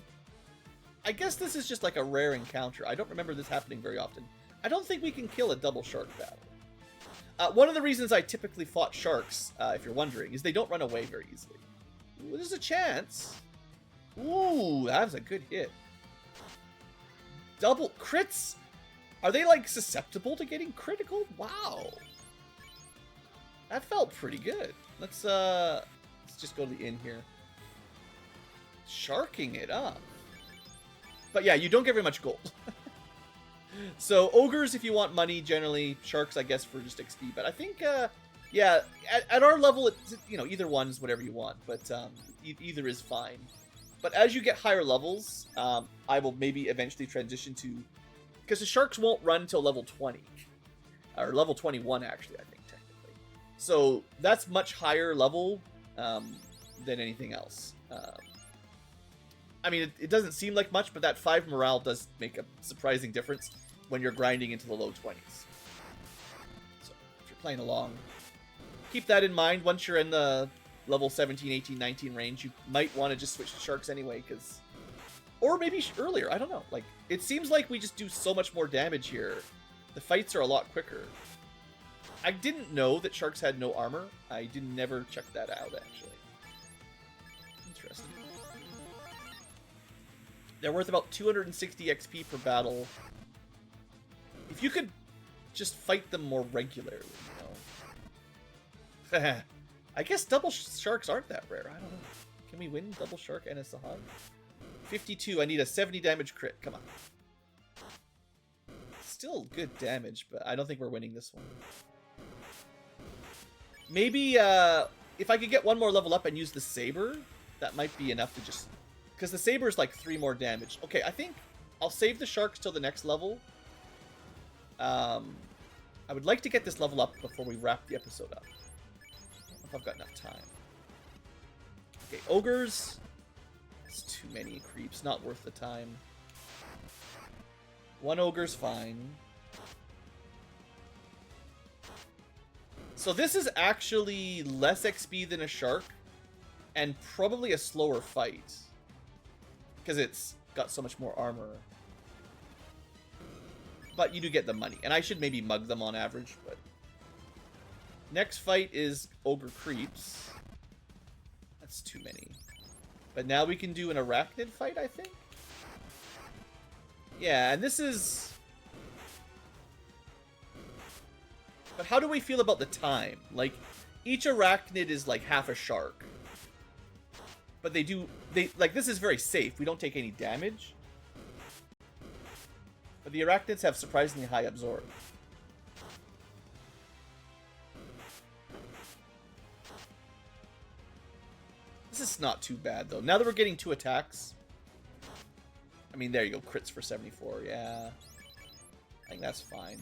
I guess this is just like a rare encounter. I don't remember this happening very often. I don't think we can kill a double shark battle. One of the reasons I typically fought sharks, if you're wondering, is they don't run away very easily. Ooh, there's a chance. Ooh, that was a good hit. Double crits? Are they, like, susceptible to getting critical? Wow. That felt pretty good. Let's just go to the inn here. Sharking it up. But yeah, you don't get very much gold. So, ogres if you want money, generally. Sharks, I guess, for just XP. But I think, yeah, at our level, it's, you know, either one is whatever you want. But either is fine. But as you get higher levels, I will maybe eventually transition to... because the sharks won't run until level 20. Or level 21, actually, I think, technically. So that's much higher level than anything else. I mean, it doesn't seem like much, but that 5 morale does make a surprising difference when you're grinding into the low 20s. playing along. Keep that in mind. Once you're in the level 17, 18, 19 range, you might want to just switch to sharks anyway, because... Or maybe earlier, I don't know. Like, it seems like we just do so much more damage here. The fights are a lot quicker. I didn't know that sharks had no armor. I never check that out, actually. Interesting. They're worth about 260 XP per battle. If you could just fight them more regularly, you know. I guess double sharks aren't that rare. I don't know. Can we win double shark and a Sahag? 52. I need a 70 damage crit. Come on. Still good damage, but I don't think we're winning this one. Maybe if I could get one more level up and use the saber, that might be enough to just... Because the saber is like 3 more damage. Okay, I think I'll save the sharks till the next level. I would like to get this level up before we wrap the episode up. I don't know if I've got enough time. Okay, ogres. It's too many creeps. Not worth the time. 1 ogre's fine. So this is actually less XP than a shark, and probably a slower fight, because it's got so much more armor. But you do get the money, and I should maybe mug them on average, but... Next fight is ogre creeps. That's too many. But now we can do an arachnid fight, I think? Yeah, and this is... But how do we feel about the time? Like, each arachnid is like half a shark. But like, this is very safe. We don't take any damage. But the arachnids have surprisingly high absorb. This is not too bad, though. Now that we're getting 2 attacks... I mean, there you go. Crits for 74. Yeah. I think that's fine.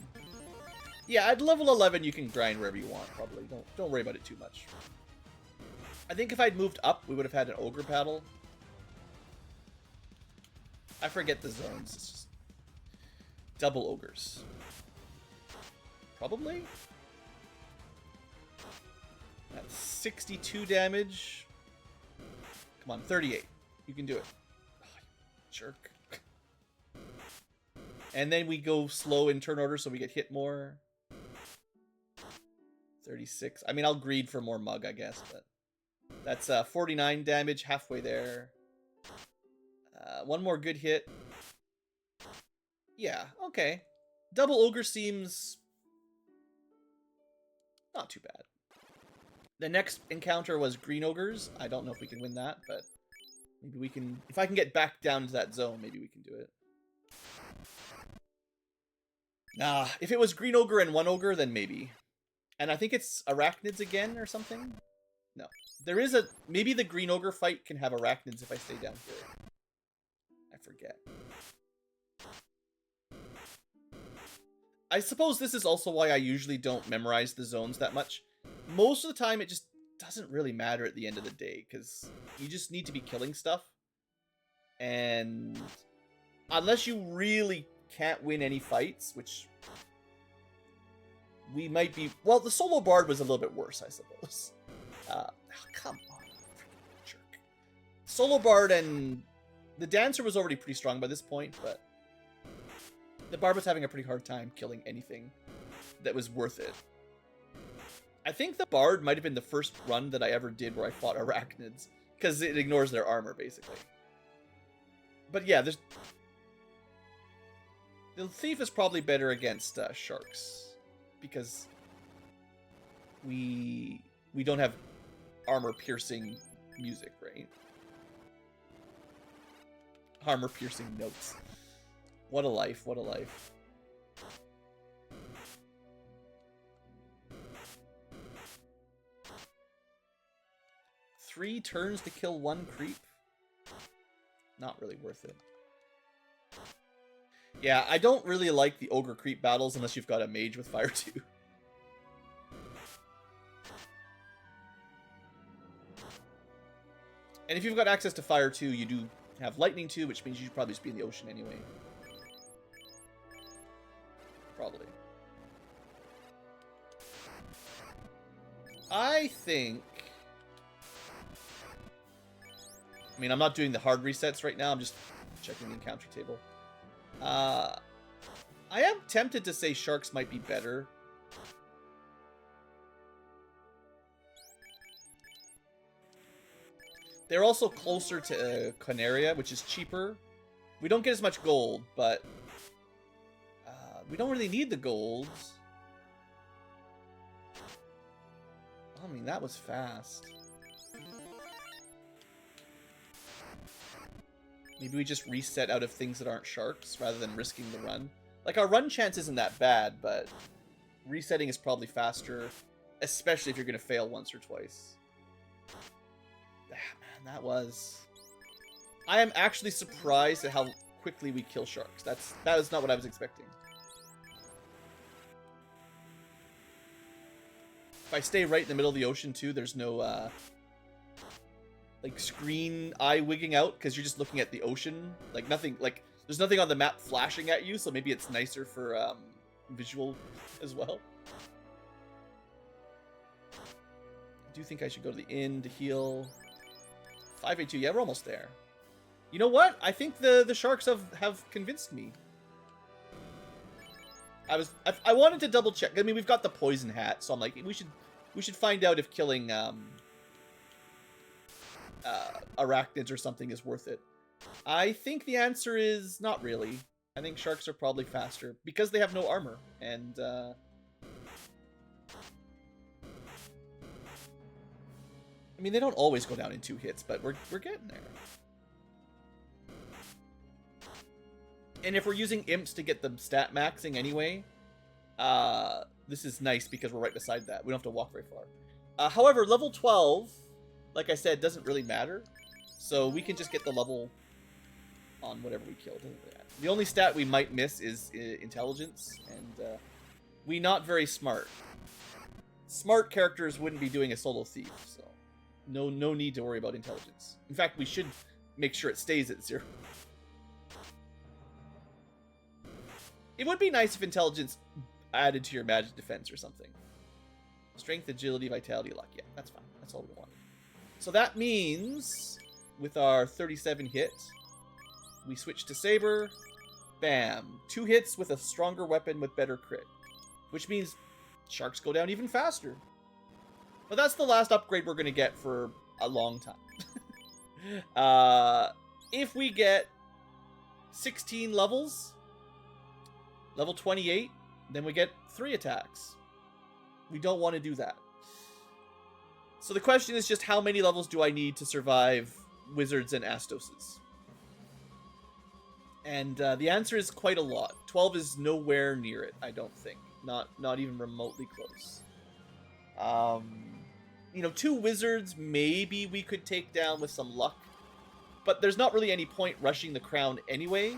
Yeah, at level 11, you can grind wherever you want, probably. Don't worry about it too much. I think if I'd moved up, we would have had an ogre battle. I forget the zones. It's just double ogres. Probably? That's 62 damage. Come on, 38. You can do it. Oh, jerk. And then we go slow in turn order so we get hit more. 36. I mean, I'll greed for more mug, I guess, but... That's 49 damage, halfway there. 1 more good hit. Yeah, okay. Double ogre seems... not too bad. The next encounter was green ogres. I don't know if we can win that, but... maybe we can... if I can get back down to that zone, maybe we can do it. Nah, if it was green ogre and 1 ogre, then maybe. And I think it's arachnids again or something? No. There is a... maybe the green ogre fight can have arachnids if I stay down here. I forget. I suppose this is also why I usually don't memorize the zones that much. Most of the time, it just doesn't really matter at the end of the day, because you just need to be killing stuff. And unless you really can't win any fights, which we might be... well, the solo bard was a little bit worse, I suppose. Oh, come on. Jerk. Solo bard and... the dancer was already pretty strong by this point, but... the bard was having a pretty hard time killing anything that was worth it. I think the bard might have been the first run that I ever did where I fought arachnids, because it ignores their armor, basically. But yeah, there's... the thief is probably better against sharks, because we don't have armor-piercing music, right? Armor-piercing notes. What a life, what a life. Three turns to kill 1 creep? Not really worth it. Yeah, I don't really like the ogre creep battles unless you've got a mage with fire 2. And if you've got access to fire 2, you do have lightning 2, which means you should probably just be in the ocean anyway. Probably. I think... I mean, I'm not doing the hard resets right now. I'm just checking the encounter table. I am tempted to say sharks might be better. They're also closer to Canaria, which is cheaper. We don't get as much gold, but we don't really need the gold. I mean, that was fast. Maybe we just reset out of things that aren't sharks rather than risking the run. Like, our run chance isn't that bad, but resetting is probably faster, especially if you're going to fail once or twice. Ah, man, that was... I am actually surprised at how quickly we kill sharks. That is not what I was expecting. If I stay right in the middle of the ocean, too, there's no... like screen eye wigging out because you're just looking at the ocean. Like nothing, like there's nothing on the map flashing at you, so maybe it's nicer for visual as well. I do think I should go to the inn to heal. 582, yeah, we're almost there. You know what? I think the sharks have convinced me. I wanted to double check. I mean, we've got the poison hat, so I'm like, we should find out if killing arachnids or something is worth it. I think the answer is not really. I think sharks are probably faster because they have no armor, and I mean, they don't always go down in 2 hits, but we're getting there. And if we're using imps to get the stat maxing anyway, this is nice because we're right beside that. We don't have to walk very far. However, level 12, like I said, doesn't really matter. So we can just get the level on whatever we kill. Doesn't really matter. The only stat we might miss is intelligence, and we not very smart. Smart characters wouldn't be doing a solo thief, so no need to worry about intelligence. In fact, we should make sure it stays at 0. It would be nice if intelligence added to your magic defense or something. Strength, agility, vitality, luck. Yeah, that's fine. That's all we want. So that means, with our 37 hit, we switch to Saber. Bam. 2 hits with a stronger weapon with better crit. Which means sharks go down even faster. But that's the last upgrade we're going to get for a long time. If we get 16 levels, level 28, then we get 3 attacks. We don't want to do that. So the question is just how many levels do I need to survive wizards and Astoses? And the answer is quite a lot. 12 is nowhere near it, I don't think. Not even remotely close. You know, 2 wizards maybe we could take down with some luck. But there's not really any point rushing the crown anyway,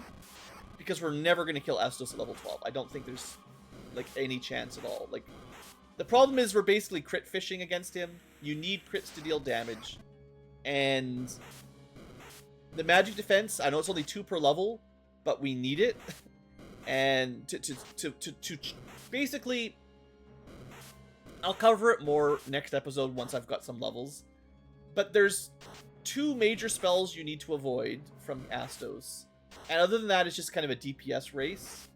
because we're never going to kill Astos at level 12. I don't think there's like any chance at all. Like, the problem is we're basically crit fishing against him. You need crits to deal damage. And the magic defense, I know it's only 2 per level, but we need it. And to basically, I'll cover it more next episode once I've got some levels. But there's 2 major spells you need to avoid from Astos. And other than that, it's just kind of a DPS race.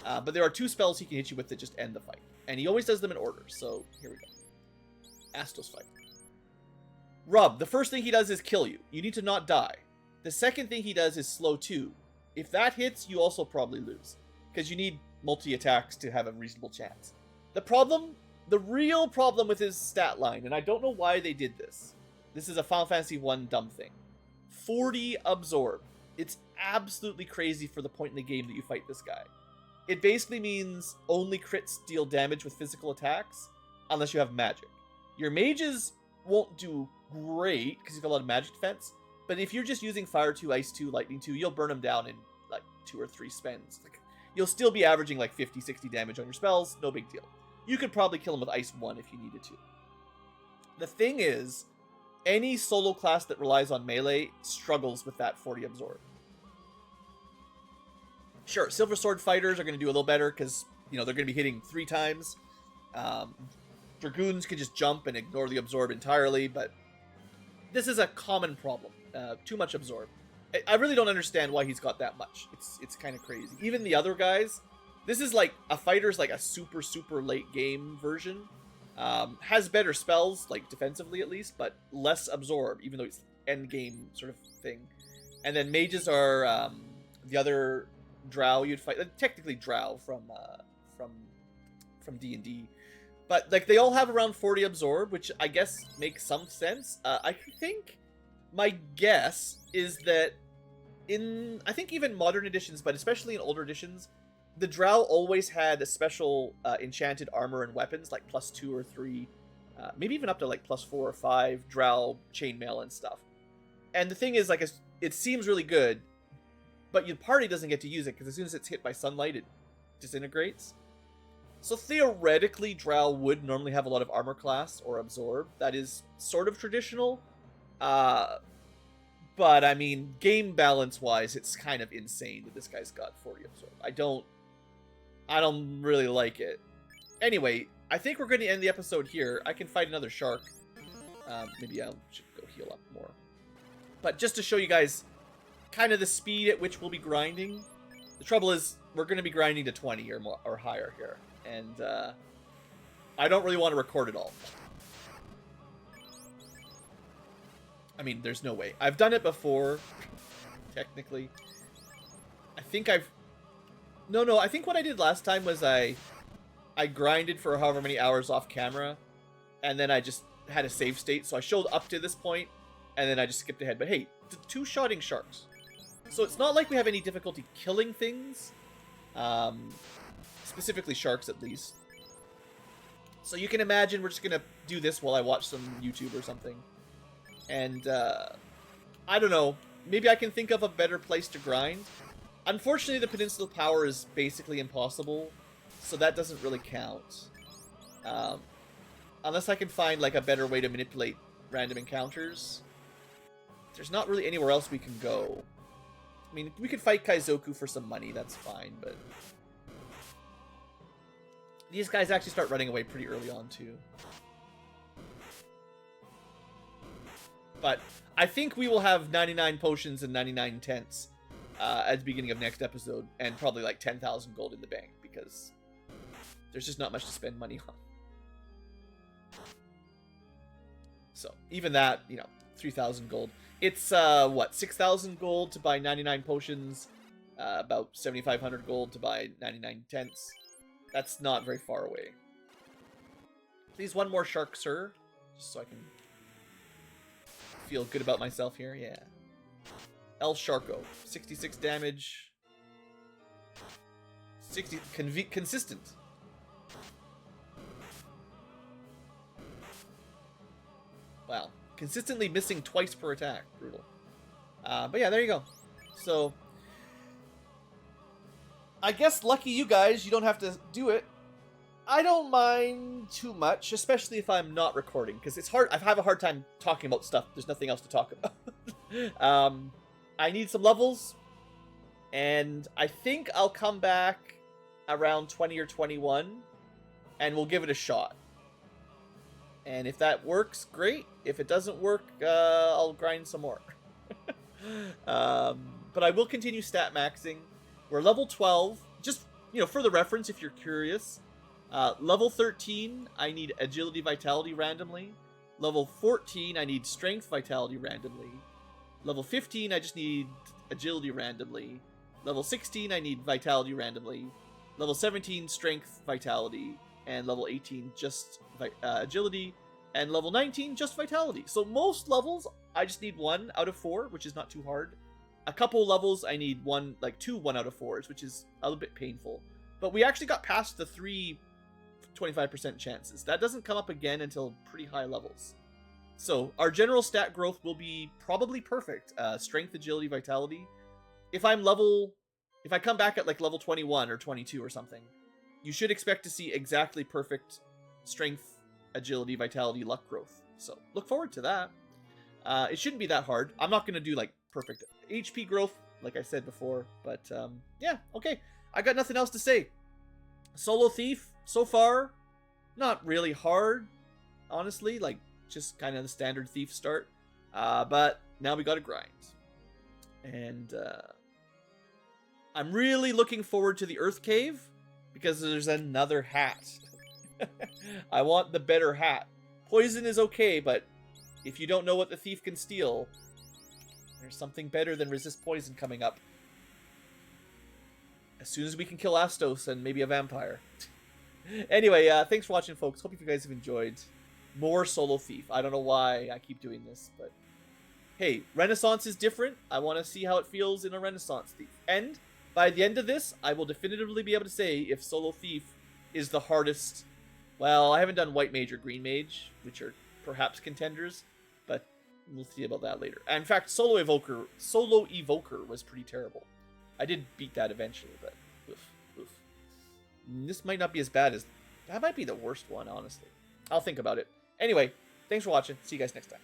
But there are 2 spells he can hit you with that just end the fight. And he always does them in order, so here we go. Astos fight. Rub, the first thing he does is kill you. You need to not die. The second thing he does is slow 2. If that hits, you also probably lose. Because you need multi-attacks to have a reasonable chance. The real problem with his stat line, and I don't know why they did this. This is a Final Fantasy 1 dumb thing. 40 absorb. It's absolutely crazy for the point in the game that you fight this guy. It basically means only crits deal damage with physical attacks, unless you have magic. Your mages won't do great, because you've got a lot of magic defense, but if you're just using Fire 2, Ice 2, Lightning 2, you'll burn them down in like 2 or 3 spends. Like, you'll still be averaging like 50, 60 damage on your spells, no big deal. You could probably kill him with Ice 1 if you needed to. The thing is, any solo class that relies on melee struggles with that 40 absorb. Sure, Silver Sword fighters are going to do a little better because, you know, they're going to be hitting 3 times. Dragoons can just jump and ignore the absorb entirely, but this is a common problem. Too much absorb. I really don't understand why he's got that much. It's kind of crazy. Even the other guys, this is like a fighter's like a super late game version. Has better spells, like defensively at least, but less absorb, even though it's end game sort of thing. And then mages are the other drow you'd fight, technically drow from D&D. But like they all have around 40 absorb, which I guess makes some sense. I think my guess is that I think even modern editions, but especially in older editions, the drow always had a special enchanted armor and weapons, like +2 or 3, maybe even up to like +4 or 5 drow chainmail and stuff. And the thing is, like, it seems really good, but your party doesn't get to use it because as soon as it's hit by sunlight, it disintegrates. So theoretically, drow would normally have a lot of armor class or absorb. That is sort of traditional. But, I mean, game balance-wise, it's kind of insane that this guy's got 40 absorb. I don't really like it. Anyway, I think we're going to end the episode here. I can fight another shark. Maybe I should go heal up more. But just to show you guys kind of the speed at which we'll be grinding. The trouble is, we're going to be grinding to 20 or more, or higher here. And I don't really want to record it all. I mean, there's no way. I've done it before, technically. I think No, I think what I did last time was I grinded for however many hours off camera, and then I just had a save state, so I showed up to this point, and then I just skipped ahead. But hey, two-shotting sharks. So it's not like we have any difficulty killing things. Specifically sharks, at least. So you can imagine we're just going to do this while I watch some YouTube or something. And, I don't know. Maybe I can think of a better place to grind. Unfortunately, the Peninsula Power is basically impossible, so that doesn't really count. Unless I can find, like, a better way to manipulate random encounters. There's not really anywhere else we can go. I mean, we could fight Kaizoku for some money, that's fine, but... These guys actually start running away pretty early on, too. But I think we will have 99 potions and 99 tents at the beginning of next episode, and probably like 10,000 gold in the bank, because there's just not much to spend money on. So, even that, you know, 3,000 gold. It's, what, 6,000 gold to buy 99 potions, about 7,500 gold to buy 99 tents. That's not very far away. Please, one more shark, sir. Just so I can feel good about myself here. Yeah. El Sharko. 66 damage. 60... consistent. Wow. Consistently missing twice per attack. Brutal. But yeah, there you go. So... I guess lucky you guys, you don't have to do it. I don't mind too much, especially if I'm not recording, because it's hard. I have a hard time talking about stuff. There's nothing else to talk about. I need some levels, and I think I'll come back around 20 or 21, and we'll give it a shot. And if that works, great. If it doesn't work, I'll grind some more. But I will continue stat maxing. We're level 12. Just, you know, for the reference, if you're curious. Level 13, I need Agility, Vitality randomly. Level 14, I need Strength, Vitality randomly. Level 15, I just need Agility randomly. Level 16, I need Vitality randomly. Level 17, Strength, Vitality. And level 18, just Agility. And level 19, just Vitality. So most levels, I just need 1 out of 4, which is not too hard. A couple levels, I need 2 1 out of 4s, which is a little bit painful. But we actually got past the 3 25% chances. That doesn't come up again until pretty high levels. So our general stat growth will be probably perfect. Strength, Agility, Vitality. If I come back at like level 21 or 22 or something, you should expect to see exactly perfect Strength, Agility, Vitality, Luck growth. So look forward to that. It shouldn't be that hard. I'm not going to do like perfect HP growth, like I said before. But yeah, okay. I got nothing else to say. Solo Thief, so far, not really hard. honestly. Like, just kind of the standard thief start. But now we got to grind. And I'm really looking forward to the Earth Cave because there's another hat. I want the better hat. Poison is okay, but if you don't know what the thief can steal, there's something better than resist poison coming up. As soon as we can kill Astos and maybe a vampire. Anyway, thanks for watching, folks. Hope you guys have enjoyed more Solo Thief. I don't know why I keep doing this, but hey, Renaissance is different. I want to see how it feels in a Renaissance Thief. And by the end of this, I will definitively be able to say if Solo Thief is the hardest. Well, I haven't done White Mage or Green Mage, which are perhaps contenders, but we'll see about that later. In fact, Solo Evoker was pretty terrible. I did beat that eventually, but oof. This might not be as bad as... That might be the worst one, honestly. I'll think about it. Anyway, thanks for watching. See you guys next time.